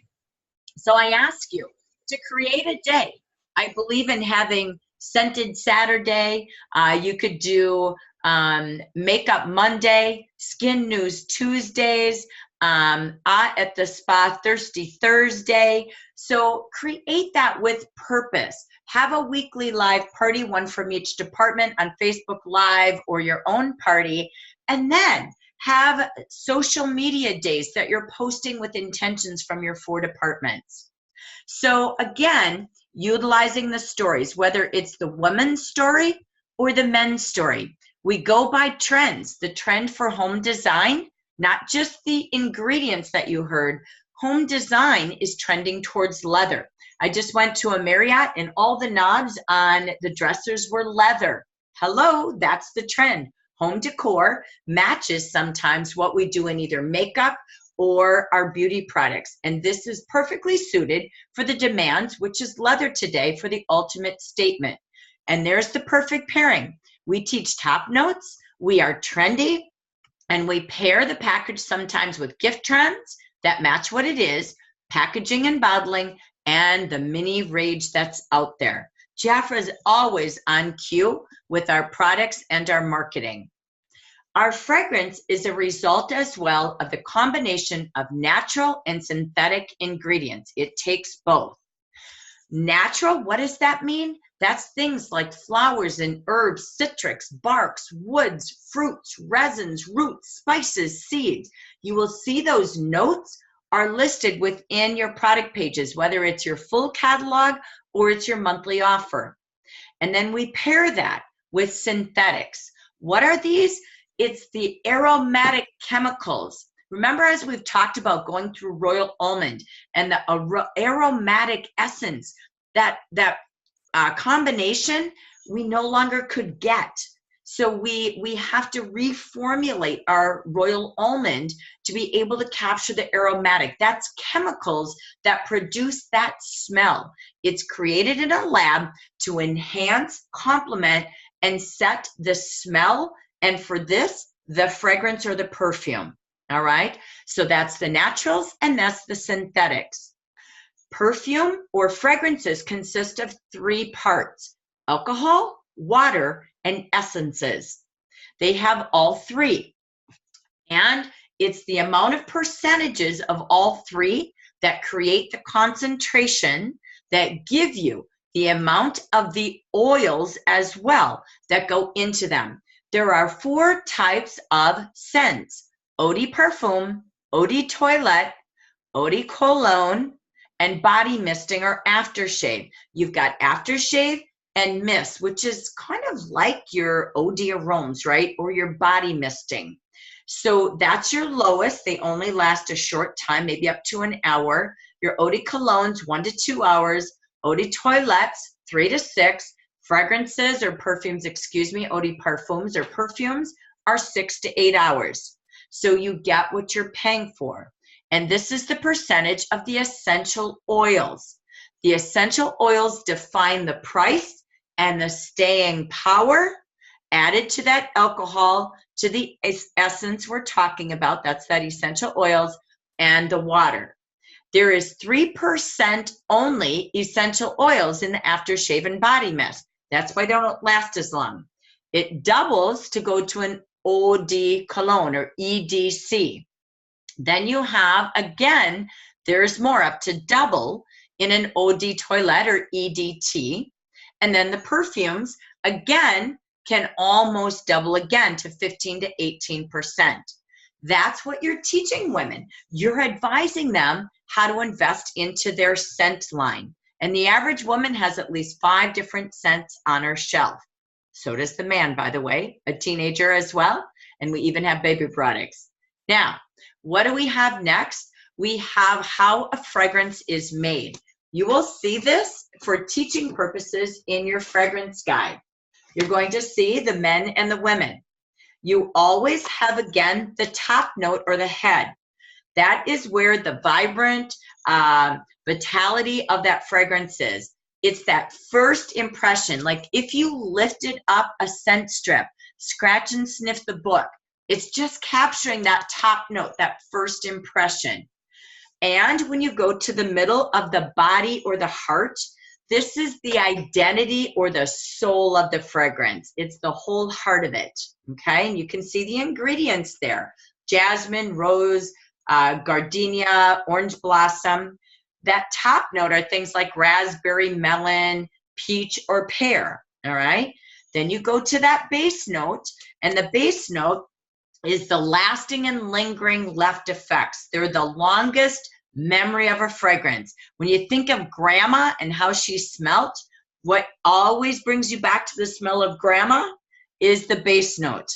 So I ask you to create a day. I believe in having Scented Saturday. You could do Makeup Monday, Skin News Tuesdays, at the Spah Thirsty Thursday. So create that with purpose. Have a weekly live party, one from each department on Facebook Live or your own party, and then have social media days that you're posting with intentions from your 4 departments. So again, utilizing the stories, whether it's the woman's story or the men's story. We go by trends. The trend for home design, not just the ingredients that you heard. Home design is trending towards leather. I just went to a Marriott and all the knobs on the dressers were leather. Hello, that's the trend. Home decor matches sometimes what we do in either makeup or our beauty products. And this is perfectly suited for the demands, which is leather today, for the ultimate statement. And there's the perfect pairing. We teach top notes, we are trendy, and we pair the package sometimes with gift trends that match what it is, packaging and bottling, and the mini rage that's out there. Jafra is always on cue with our products and our marketing. Our fragrance is a result as well of the combination of natural and synthetic ingredients. It takes both. Natural, what does that mean? That's things like flowers and herbs, citrus, barks, woods, fruits, resins, roots, spices, seeds. You will see those notes are listed within your product pages, whether it's your full catalog or it's your monthly offer. And then we pair that with synthetics. What are these? It's the aromatic chemicals. Remember, as we've talked about going through royal almond and the aromatic essence, that combination we no longer could get. So we have to reformulate our royal almond to be able to capture the aromatic. That's chemicals that produce that smell. It's created in a lab to enhance, complement, and set the smell. And for this, the fragrance or the perfume. All right. So that's the naturals and that's the synthetics. Perfume or fragrances consist of 3 parts: alcohol, water, and essences. They have all 3. And it's the amount of percentages of all 3 that create the concentration that give you the amount of the oils as well that go into them. There are 4 types of scents: eau de parfum, eau de toilette, eau de cologne, and body misting or aftershave. You've got aftershave and mist, which is kind of like your eau de aromes, right? Or your body misting. So that's your lowest. They only last a short time, maybe up to an hour. Your eau de colognes, 1 to 2 hours. Eau de toilettes, 3 to 6. Fragrances or perfumes, eau de parfums or perfumes are 6 to 8 hours. So you get what you're paying for. And this is the percentage of the essential oils. The essential oils define the price and the staying power added to that alcohol, to the essence we're talking about. That's that essential oils and the water. There is 3% only essential oils in the aftershave and body mist. That's why they don't last as long. It doubles to go to an eau de cologne or EDC. Then you have, again, there's more, up to double in an eau de toilette or EDT. And then the perfumes, again, can almost double again to 15 to 18%. That's what you're teaching women. You're advising them how to invest into their scent line. And the average woman has at least 5 different scents on her shelf. So does the man, by the way, a teenager as well. And we even have baby products. Now, what do we have next? We have how a fragrance is made. You will see this for teaching purposes in your fragrance guide. You're going to see the men and the women. You always have, again, the top note or the head. That is where the vibrant vitality of that fragrance is. It's that first impression. Like if you lifted up a scent strip, scratch and sniff the book, it's just capturing that top note, that first impression. And when you go to the middle of the body or the heart, this is the identity or the soul of the fragrance. It's the whole heart of it, okay? And you can see the ingredients there: jasmine, rose, gardenia, orange blossom. That top note are things like raspberry, melon, peach, or pear, all right? Then you go to that base note, and the base note is the lasting and lingering left effects. They're the longest memory of a fragrance. When you think of grandma and how she smelt, what always brings you back to the smell of grandma is the base note.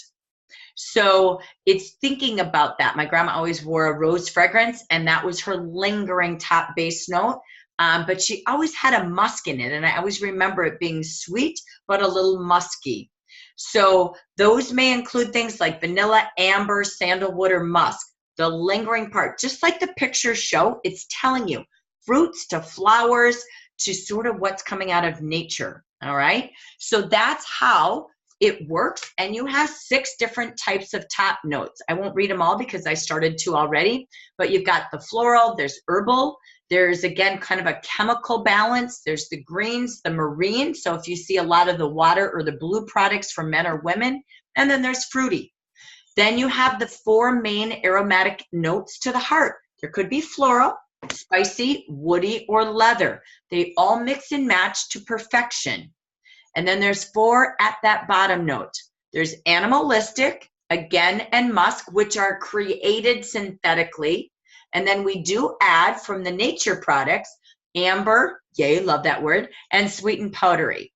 So it's thinking about that. My grandma always wore a rose fragrance, and that was her lingering top base note. But she always had a musk in it, and I always remember it being sweet, but a little musky. So those may include things like vanilla, amber, sandalwood, or musk. The lingering part, just like the pictures show, it's telling you fruits to flowers to sort of what's coming out of nature, all right? So that's how it works, and you have 6 different types of top notes. I won't read them all because I started 2 already, but you've got the floral, there's herbal, there's, again, kind of a chemical balance, there's the greens, the marine, so if you see a lot of the water or the blue products for men or women, and then there's fruity. Then you have the 4 main aromatic notes to the heart. There could be floral, spicy, woody, or leather. They all mix and match to perfection. And then there's 4 at that bottom note. There's animalistic, again, and musk, which are created synthetically. And then we do add from the nature products, amber, yay, love that word, and sweet and powdery.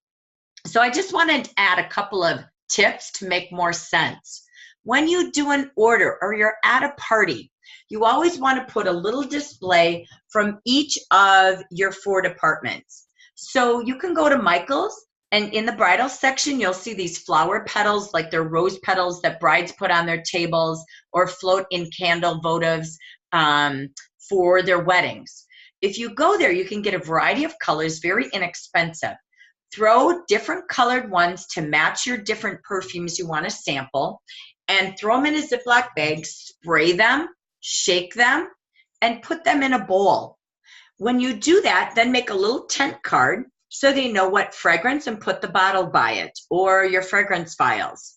So I just wanted to add a couple of tips to make more sense. When you do an order or you're at a party, you always want to put a little display from each of your 4 departments. So you can go to Michael's, and in the bridal section, you'll see these flower petals, like they're rose petals that brides put on their tables or float in candle votives for their weddings. If you go there, you can get a variety of colors, very inexpensive. Throw different colored ones to match your different perfumes you want to sample, and throw them in a Ziploc bag, spray them, shake them, and put them in a bowl. When you do that, then make a little tent card so they know what fragrance and put the bottle by it, or your fragrance vials.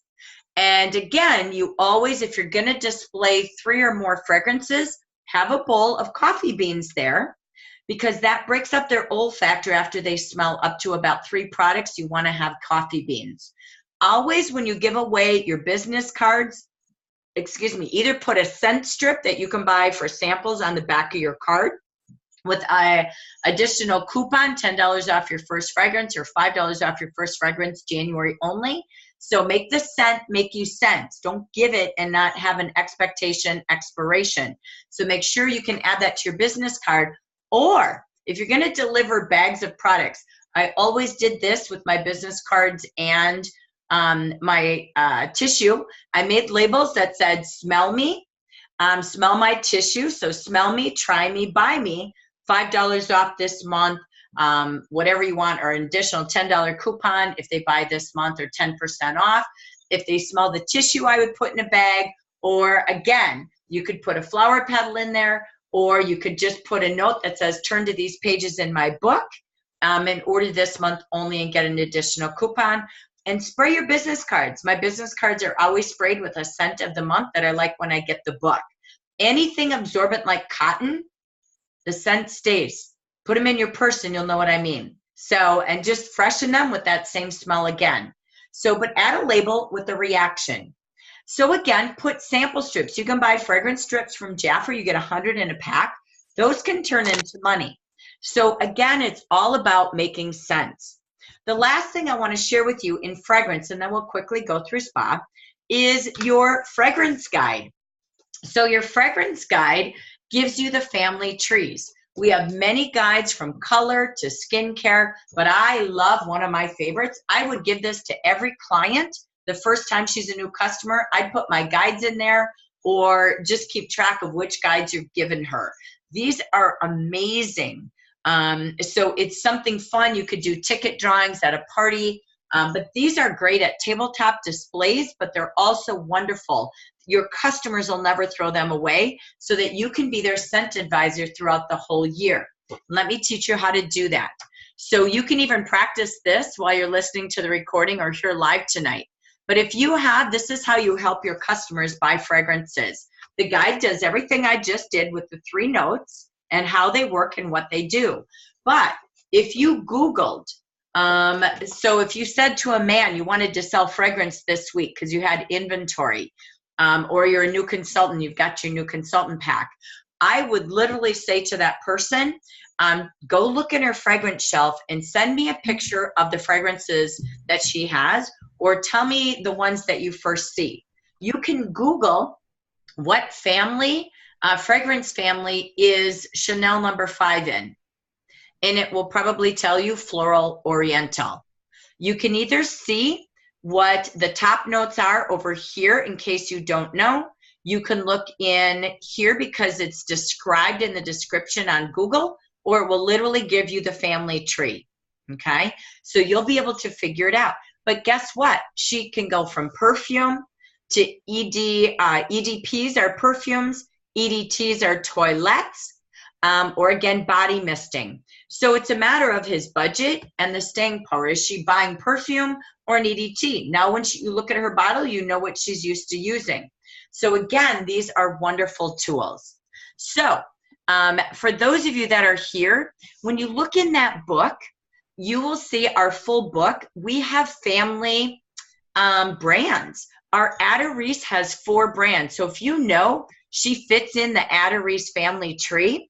And again, you always, if you're going to display 3 or more fragrances, have a bowl of coffee beans there, because that breaks up their olfactory after they smell up to about 3 products. You want to have coffee beans. Always when you give away your business cards, either put a scent strip that you can buy for samples on the back of your card with an additional coupon, $10 off your first fragrance or $5 off your first fragrance, January only. So make the scent make you scent. Don't give it and not have an expectation expiration. So make sure you can add that to your business card. Or if you're going to deliver bags of products, I always did this with my business cards and my tissue. I made labels that said, smell me, smell my tissue. So smell me, try me, buy me, $5 off this month, whatever you want, or an additional $10 coupon if they buy this month, or 10% off. If they smell the tissue, I would put in a bag. Or again, you could put a flower petal in there, or you could just put a note that says, turn to these pages in my book and order this month only and get an additional coupon. And spray your business cards. My business cards are always sprayed with a scent of the month that I like when I get the book. Anything absorbent like cotton, the scent stays. Put them in your purse and you'll know what I mean. So, and just freshen them with that same smell again. So, but add a label with the reaction. So again, put sample strips. You can buy fragrance strips from Jaffer. You get 100 in a pack. Those can turn into money. So again, it's all about making sense. The last thing I want to share with you in fragrance, and then we'll quickly go through Spah, is your fragrance guide. So your fragrance guide gives you the family trees. We have many guides from color to skincare, but I love one of my favorites. I would give this to every client the first time she's a new customer. I'd put my guides in there, or just keep track of which guides you've given her. These are amazing. So it's something fun. You could do ticket drawings at a party, but these are great at tabletop displays, but they're also wonderful. Your customers will never throw them away, so that you can be their scent advisor throughout the whole year. Let me teach you how to do that. So you can even practice this while you're listening to the recording or here live tonight. But if you have, this is how you help your customers buy fragrances. The guide does everything I just did with the 3 notes and how they work and what they do. But if you Googled, so if you said to a man you wanted to sell fragrance this week because you had inventory, or you're a new consultant, you've got your new consultant pack, I would literally say to that person, go look in her fragrance shelf and send me a picture of the fragrances that she has, or tell me the ones that you first see. You can Google what family, fragrance family is Chanel No. 5 in, and it will probably tell you floral oriental. You can either see what the top notes are over here in case you don't know. You can look in here because it's described in the description on Google, or it will literally give you the family tree, okay? So you'll be able to figure it out. But guess what? She can go from perfume to EDPs are perfumes, EDTs are toilettes, or again, body misting. So it's a matter of his budget and the staying power. Is she buying perfume or an EDT? Now, when you look at her bottle, you know what she's used to using. So again, these are wonderful tools. So For those of you that are here, when you look in that book, you will see our full book. We have family brands. Our Ada Reese has 4 brands. So if you know she fits in the Ada Reese family tree,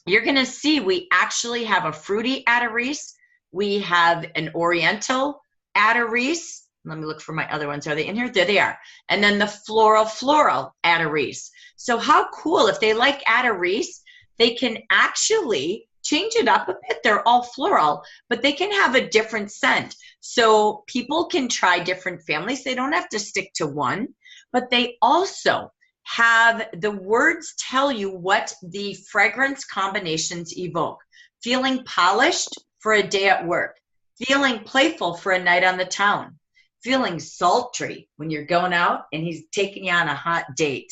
you're going to see we actually have a fruity Ada Reese. We have an oriental Ada Reese. Let me look for my other ones. Are they in here? There they are. And then the floral Ada Reese. So how cool, if they like Ada Reese, they can actually change it up a bit. They're all floral, but they can have a different scent. So people can try different families. They don't have to stick to one, but they also have the words tell you what the fragrance combinations evoke. Feeling polished for a day at work. Feeling playful for a night on the town. Feeling sultry when you're going out and he's taking you on a hot date.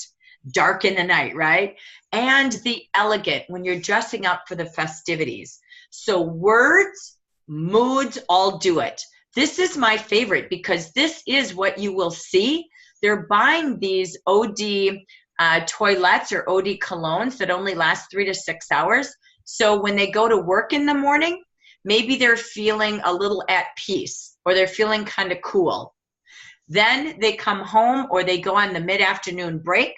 Dark in the night, right? And the elegant when you're dressing up for the festivities. So words, moods, all do it. This is my favorite because this is what you will see. They're buying these OD toilettes or OD colognes that only last 3 to 6 hours. So when they go to work in the morning, maybe they're feeling a little at peace or they're feeling kind of cool. Then they come home or they go on the mid-afternoon break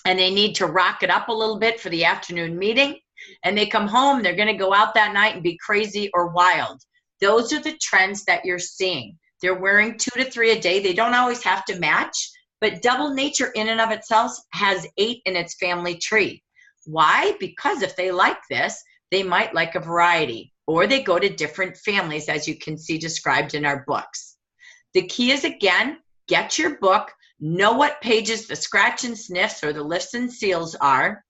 and they need to rock it up a little bit for the afternoon meeting. And they come home, they're going to go out that night and be crazy or wild. Those are the trends that you're seeing. They're wearing 2 to 3 a day. They don't always have to match, but double nature in and of itself has 8 in its family tree. Why? Because if they like this, they might like a variety, or they go to different families, as you can see described in our books. The key is, again, get your book, know what pages the scratch and sniffs or the lifts and seals are,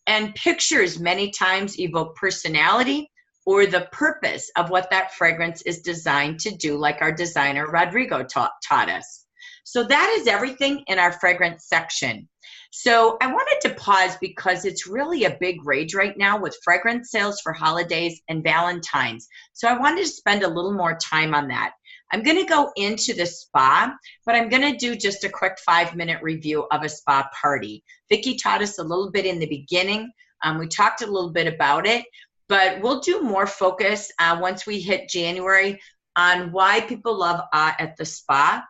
and pictures many times evoke personality or the purpose of what that fragrance is designed to do, like our designer Rodrigo taught us. So that is everything in our fragrance section. So I wanted to pause because it's really a big rage right now with fragrance sales for holidays and Valentine's. So I wanted to spend a little more time on that. I'm going to go into the spa, but I'm going to do just a quick 5-minute review of a spa party. Vicki taught us a little bit in the beginning. We talked a little bit about it, but we'll do more focus once we hit January on why people love at the spa.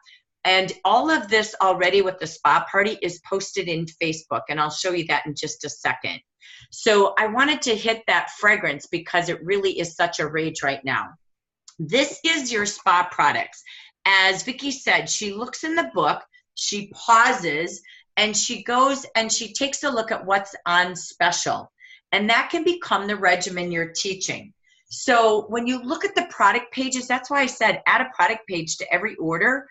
And all of this already with the spa party is posted in Facebook, and I'll show you that in just a second. So I wanted to hit that fragrance because it really is such a rage right now. This is your spa products. As Vicki said, she looks in the book, she pauses, and she goes and she takes a look at what's on special. And that can become the regimen you're teaching. So when you look at the product pages, that's why I said add a product page to every order,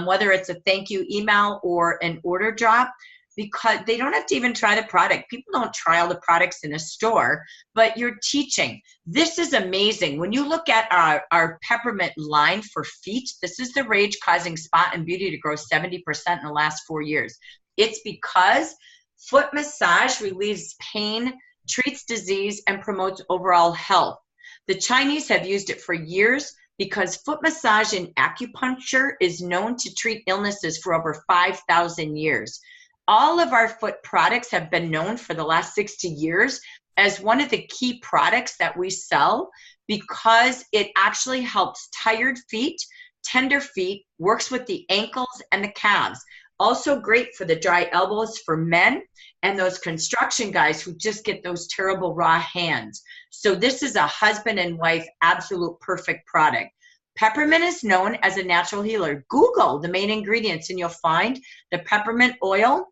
whether it's a thank you email or an order drop, because they don't have to even try the product. People don't trial the products in a store, but you're teaching. This is amazing. When you look at our peppermint line for feet, this is the rage causing spot and beauty to grow 70% in the last 4 years. It's because foot massage relieves pain, treats disease, and promotes overall health. The Chinese have used it for years because foot massage and acupuncture is known to treat illnesses for over 5,000 years. All of our foot products have been known for the last 60 years as one of the key products that we sell because it actually helps tired feet, tender feet, works with the ankles and the calves. Also great for the dry elbows for men and those construction guys who just get those terrible raw hands. So this is a husband and wife absolute perfect product. Peppermint is known as a natural healer. Google the main ingredients and you'll find the peppermint oil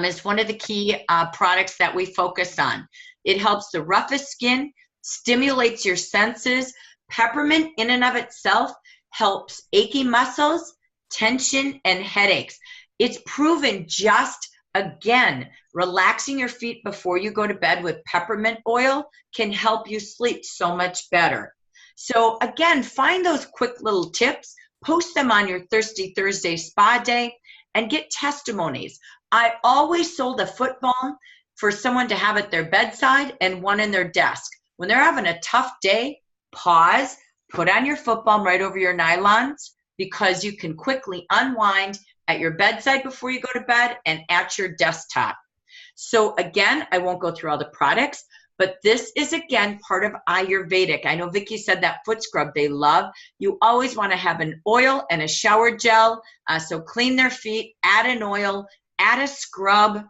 is one of the key products that we focus on. It helps the roughest skin, stimulates your senses. Peppermint in and of itself helps achy muscles, tension, and headaches. It's proven just, again, relaxing your feet before you go to bed with peppermint oil can help you sleep so much better. So again, find those quick little tips, post them on your Thirsty Thursday spa day, and get testimonies. I always sold a foot balm for someone to have at their bedside and one in their desk. When they're having a tough day, pause, put on your foot balm right over your nylons because you can quickly unwind at your bedside before you go to bed and at your desktop. So again, I won't go through all the products, but this is again part of Ayurvedic. I know Vicki said that foot scrub they love. You always want to have an oil and a shower gel. So clean their feet, add an oil, add a scrub,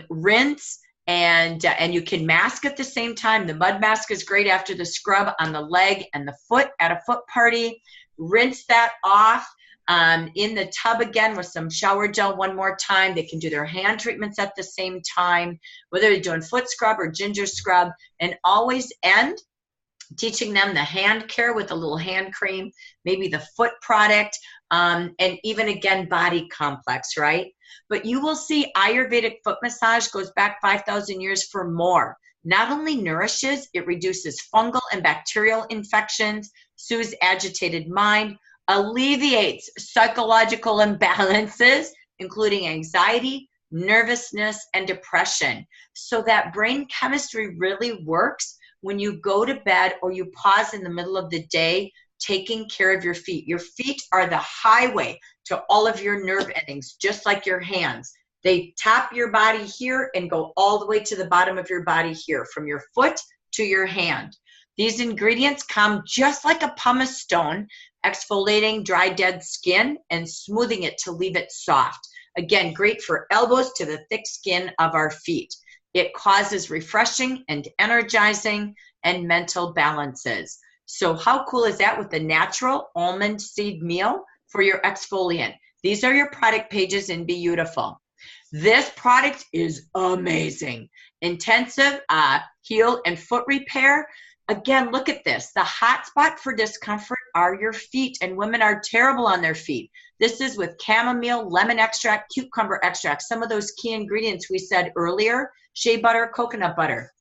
rinse, and you can mask at the same time. The mud mask is great after the scrub on the leg and the foot at a foot party. Rinse that off in the tub again with some shower gel one more time. They can do their hand treatments at the same time, whether they're doing foot scrub or ginger scrub, and always end teaching them the hand care with a little hand cream, maybe the foot product, and even again, body complex, right? But you will see Ayurvedic foot massage goes back 5,000 years for more. Not only nourishes, it reduces fungal and bacterial infections, soothes agitated mind, alleviates psychological imbalances, including anxiety, nervousness, and depression. So that brain chemistry really works when you go to bed or you pause in the middle of the day, taking care of your feet. Your feet are the highway to all of your nerve endings, just like your hands. They tap your body here and go all the way to the bottom of your body here, from your foot to your hand. These ingredients come just like a pumice stone, exfoliating dry, dead skin and smoothing it to leave it soft. Again, great for elbows to the thick skin of our feet. It causes refreshing and energizing and mental balances. So how cool is that with the natural almond seed meal for your exfoliant? These are your product pages in Beautiful. This product is amazing. Intensive heel and foot repair. Again, look at this. The hot spot for discomfort are your feet, and women are terrible on their feet. This is with chamomile, lemon extract, cucumber extract, some of those key ingredients we said earlier, shea butter, coconut butter.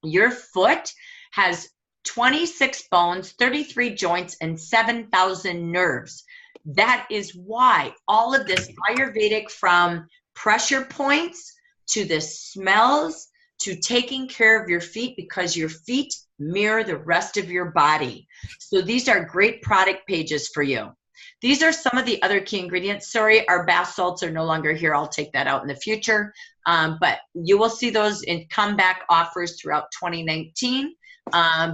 Your foot has 26 bones, 33 joints, and 7,000 nerves. That is why all of this Ayurvedic, from pressure points to the smells to taking care of your feet, because your feet mirror the rest of your body. So these are great product pages for you. These are some of the other key ingredients. Sorry, our bath salts are no longer here. I'll take that out in the future. But you will see those in comeback offers throughout 2019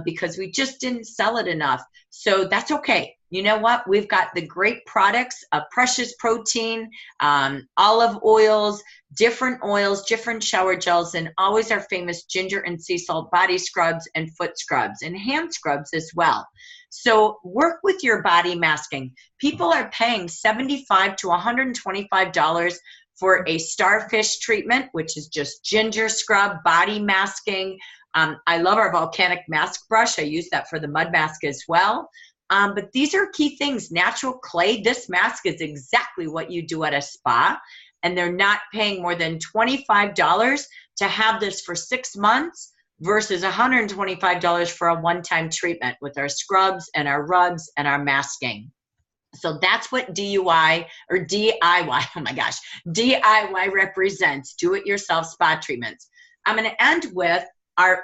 because we just didn't sell it enough. So that's okay. You know what? We've got the great products of precious protein, olive oils, different shower gels, and always our famous ginger and sea salt body scrubs and foot scrubs and hand scrubs as well. So work with your body masking. People are paying $75 to $125 for a starfish treatment, which is just ginger scrub, body masking. I love our volcanic mask brush. I use that for the mud mask as well. But these are key things. Natural clay. This mask is exactly what you do at a spa. And they're not paying more than $25 to have this for 6 months versus $125 for a one-time treatment with our scrubs and our rubs and our masking. So that's what DIY, oh my gosh, DIY represents, do-it-yourself spa treatments. I'm going to end with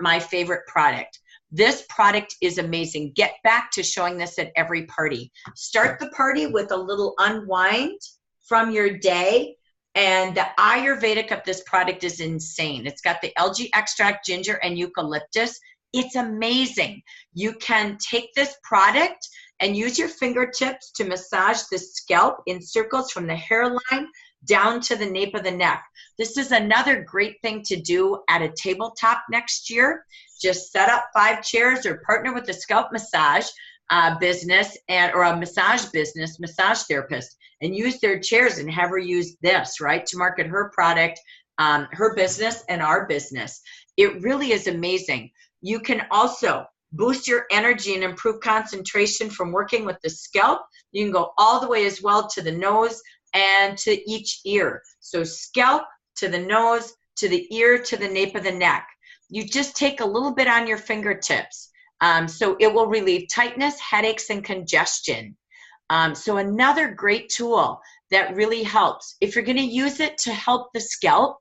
my favorite product. This product is amazing. Get back to showing this at every party. Start the party with a little unwind from your day. And the Ayurvedic of this product is insane. It's got the algae extract, ginger, and eucalyptus. It's amazing. You can take this product and use your fingertips to massage the scalp in circles from the hairline down to the nape of the neck. This is another great thing to do at a tabletop next year. Just set up 5 chairs or partner with a scalp massage business or a massage business, massage therapist, and use their chairs and have her use this, right, to market her product, her business, and our business. It really is amazing. You can also boost your energy and improve concentration from working with the scalp. You can go all the way as well to the nose and to each ear. So scalp to the nose, to the ear, to the nape of the neck. You just take a little bit on your fingertips. So it will relieve tightness, headaches, and congestion. So another great tool that really helps. If you're going to use it to help the scalp,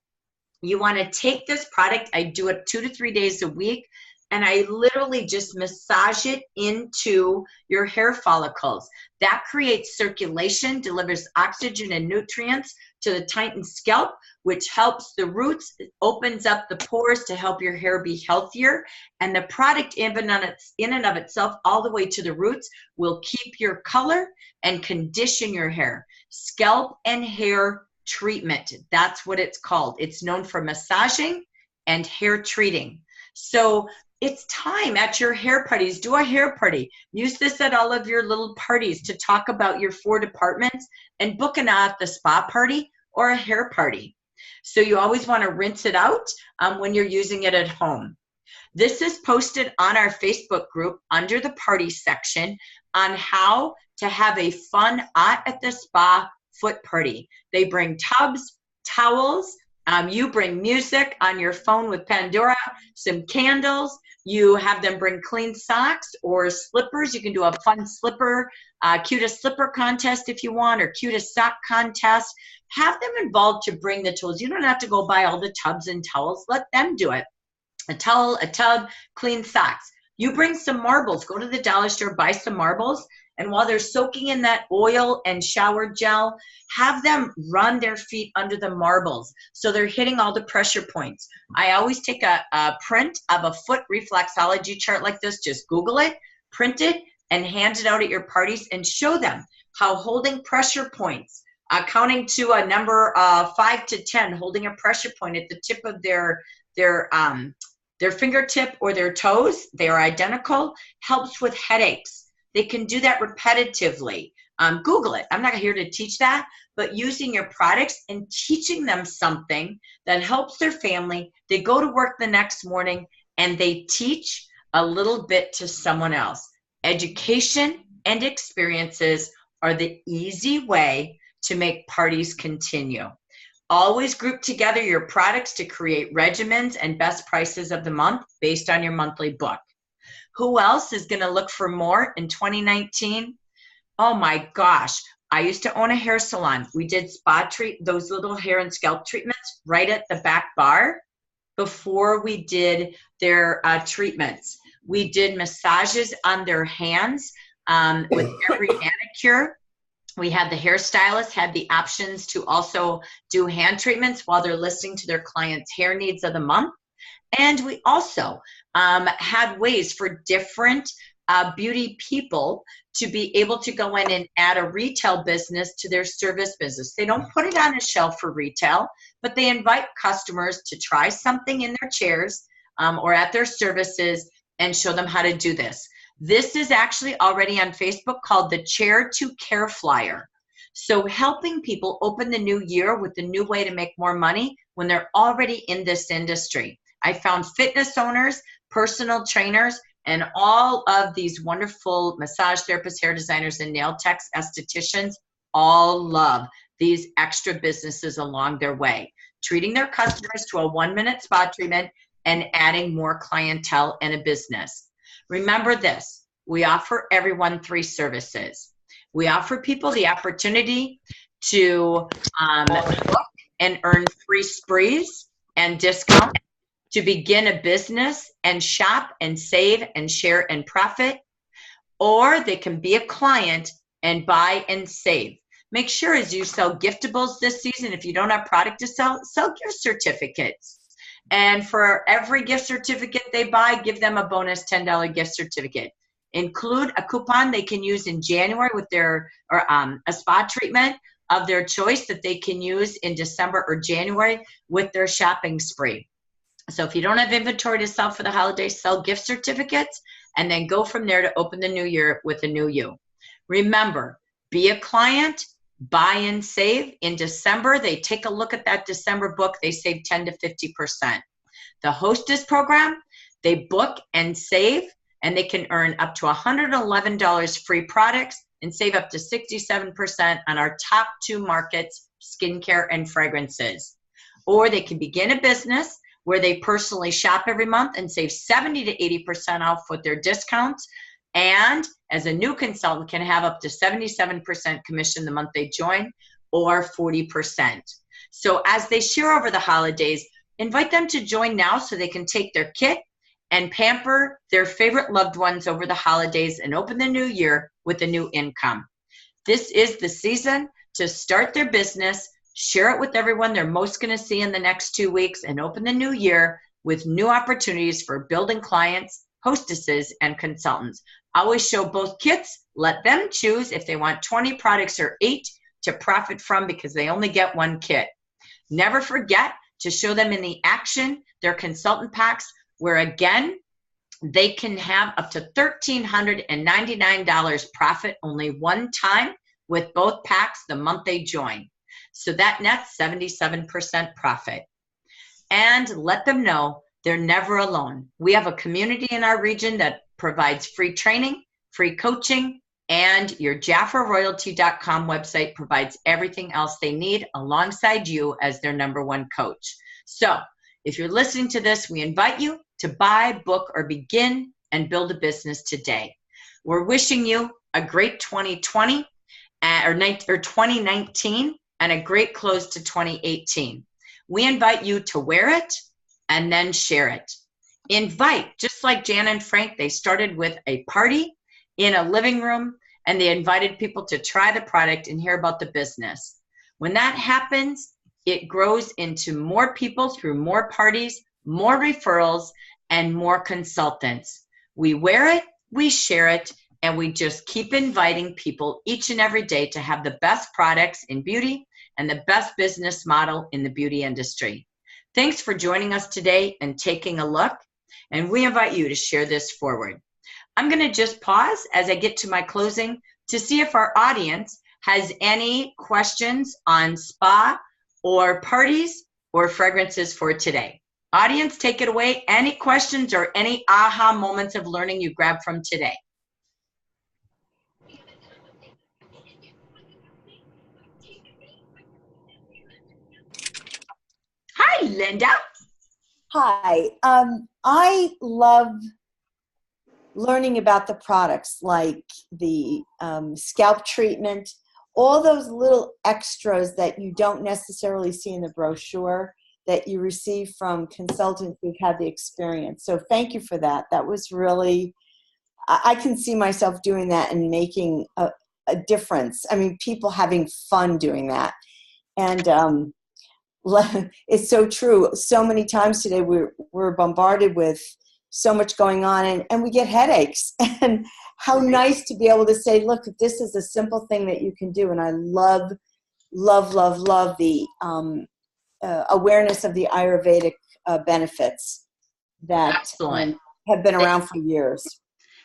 you want to take this product. I do it 2 to 3 days a week, and I literally just massage it into your hair follicles. That creates circulation, delivers oxygen and nutrients to the tightened scalp, which helps the roots, opens up the pores to help your hair be healthier. And the product in and of itself, all the way to the roots, will keep your color and condition your hair. Scalp and hair treatment, that's what it's called. It's known for massaging and hair treating. So it's time at your hair parties. Do a hair party. Use this at all of your little parties to talk about your 4 departments, and book an at the spa party or a hair party. So you always want to rinse it out when you're using it at home. This is posted on our Facebook group under the party section on how to have a fun at the spa foot party. They bring tubs, towels. You bring music on your phone with Pandora, some candles. You have them bring clean socks or slippers. You can do a fun slipper, cutest slipper contest if you want, or cutest sock contest. Have them involved to bring the tools. You don't have to go buy all the tubs and towels. Let them do it. A towel, a tub, clean socks. You bring some marbles. Go to the dollar store, buy some marbles. And while they're soaking in that oil and shower gel, have them run their feet under the marbles so they're hitting all the pressure points. I always take a print of a foot reflexology chart like this. Just Google it, print it, and hand it out at your parties and show them how holding pressure points, counting to a number 5 to 10, holding a pressure point at the tip of their fingertip or their toes, they are identical, helps with headaches. They can do that repetitively. Google it. I'm not here to teach that, but using your products and teaching them something that helps their family. They go to work the next morning and they teach a little bit to someone else. Education and experiences are the easy way to make parties continue. Always group together your products to create regimens and best prices of the month based on your monthly book. Who else is going to look for more in 2019? Oh my gosh. I used to own a hair salon. We did those little hair and scalp treatments right at the back bar before we did their treatments. We did massages on their hands with every manicure. We had the hairstylist had the options to also do hand treatments while they're listening to their clients' hair needs of the month. And we also had ways for different beauty people to be able to go in and add a retail business to their service business. They don't put it on a shelf for retail, but they invite customers to try something in their chairs or at their services and show them how to do this. This is actually already on Facebook called the Chair to Care Flyer. So helping people open the new year with a new way to make more money when they're already in this industry. I found fitness owners, personal trainers, and all of these wonderful massage therapists, hair designers, and nail techs, estheticians, all love these extra businesses along their way, treating their customers to a 1-minute spa treatment and adding more clientele in a business. Remember this, we offer everyone 3 services. We offer people the opportunity to book and earn free sprees and discounts, to begin a business and shop and save and share and profit, or they can be a client and buy and save. Make sure as you sell giftables this season, if you don't have product to sell gift certificates. And for every gift certificate they buy, give them a bonus $10 gift certificate. Include a coupon they can use in January with their, or a spa treatment of their choice that they can use in December or January with their shopping spree. So if you don't have inventory to sell for the holidays, sell gift certificates and then go from there to open the new year with a new you. Remember, be a client, buy and save. In December, they take a look at that December book, they save 10 to 50%. The Hostess program, they book and save, and they can earn up to $111 free products and save up to 67% on our top 2 markets, skincare and fragrances. Or they can begin a business where they personally shop every month and save 70 to 80% off with their discounts. And as a new consultant can have up to 77% commission the month they join, or 40%. So as they share over the holidays, invite them to join now so they can take their kit and pamper their favorite loved ones over the holidays and open the new year with a new income. This is the season to start their business, share it with everyone they're most going to see in the next 2 weeks, and open the new year with new opportunities for building clients, hostesses, and consultants. Always show both kits. Let them choose if they want 20 products or 8 to profit from, because they only get one kit. Never forget to show them in the action their consultant packs, where again, they can have up to $1,399 profit only one time with both packs the month they join. So that nets 77% profit. And let them know they're never alone. We have a community in our region that provides free training, free coaching, and your JaffaRoyalty.com website provides everything else they need alongside you as their #1 coach. So if you're listening to this, we invite you to buy, book, or begin and build a business today. We're wishing you a great 2020 or 2019 and a great close to 2018. We invite you to wear it and then share it. Invite, just like Jan and Frank, they started with a party in a living room, and they invited people to try the product and hear about the business. When that happens, it grows into more people through more parties, more referrals, and more consultants. We wear it, we share it, and we just keep inviting people each and every day to have the best products in beauty and the best business model in the beauty industry. Thanks for joining us today and taking a look, and we invite you to share this forward. I'm going to just pause as I get to my closing to see if our audience has any questions on spa or parties or fragrances for today. Audience, take it away. Any questions or any aha moments of learning you grabbed from today? Hi, Linda. Hi. I love learning about the products, like the scalp treatment, all those little extras that you don't necessarily see in the brochure that you receive from consultants who've had the experience. So thank you for that. That was really, I can see myself doing that and making a difference. I mean, people having fun doing that. And it's so true. So many times today we're bombarded with so much going on, and we get headaches. And how nice to be able to say, look, this is a simple thing that you can do. And I love, love, love, love the awareness of the Ayurvedic benefits that have been around for years.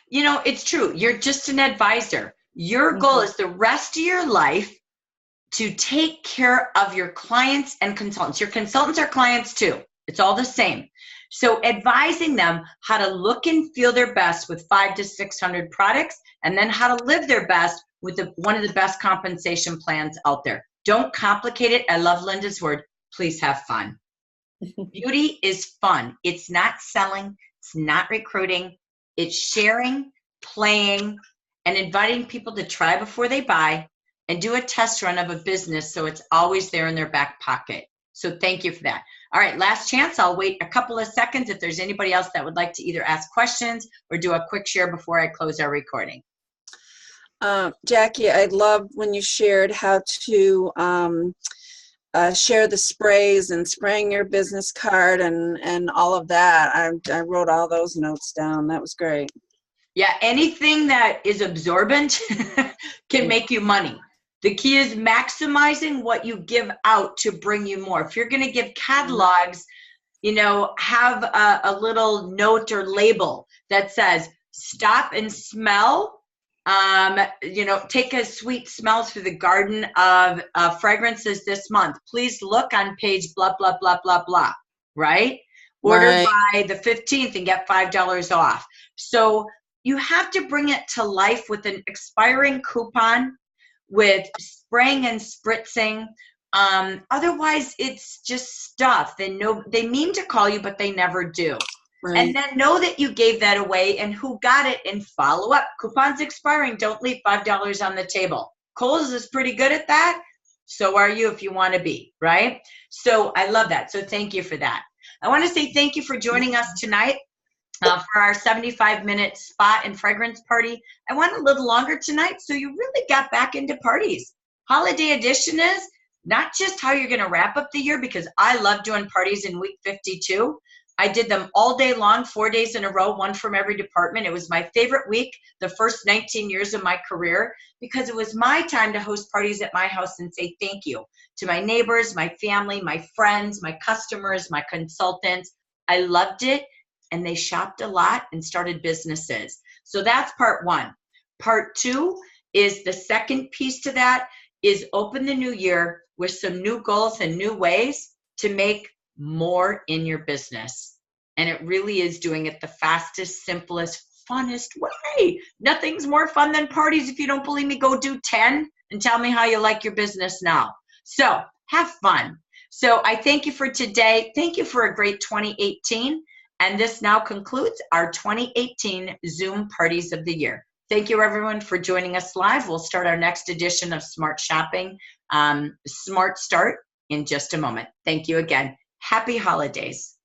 You know, it's true. You're just an advisor. Your goal is the rest of your life to take care of your clients and consultants. Your consultants are clients too. It's all the same. So advising them how to look and feel their best with 500 to 600 products, and then how to live their best with one of the best compensation plans out there. Don't complicate it. I love Linda's word. Please have fun. Beauty is fun. It's not selling. It's not recruiting. It's sharing, playing, and inviting people to try before they buy, and do a test run of a business so it's always there in their back pocket. So thank you for that. All right, last chance. I'll wait a couple of seconds if there's anybody else that would like to either ask questions or do a quick share before I close our recording. Jackie, I loved when you shared how to share the sprays and spraying your business card and all of that. I wrote all those notes down. That was great. Yeah, anything that is absorbent can make you money. The key is maximizing what you give out to bring you more. If you're going to give catalogs, you know, have a little note or label that says, stop and smell, you know, take a sweet smell through the garden of fragrances this month. Please look on page blah, blah, blah, blah, blah, right? Order by the 15th and get $5 off. So you have to bring it to life with an expiring coupon, with spraying and spritzing. Otherwise, it's just stuff. They mean to call you, but they never do. Right. And then know that you gave that away and who got it, and follow up. Coupons expiring. Don't leave $5 on the table. Kohl's is pretty good at that. So are you if you want to be, right? So I love that. So thank you for that. I want to say thank you for joining us tonight. For our 75-minute spa and fragrance party. I went a little longer tonight, so you really got back into parties. Holiday edition is not just how you're going to wrap up the year, because I love doing parties in week 52. I did them all day long, 4 days in a row, one from every department. It was my favorite week, the first 19 years of my career, because it was my time to host parties at my house and say thank you to my neighbors, my family, my friends, my customers, my consultants. I loved it, and they shopped a lot and started businesses. So that's part one. Part two is the second piece to that is open the new year with some new goals and new ways to make more in your business. And it really is doing it the fastest, simplest, funnest way. Nothing's more fun than parties. If you don't believe me, go do 10 and tell me how you like your business now. So have fun. So I thank you for today. Thank you for a great 2018. And this now concludes our 2018 Zoom Parties of the Year. Thank you, everyone, for joining us live. We'll start our next edition of Smart Shopping, Smart Start, in just a moment. Thank you again. Happy holidays.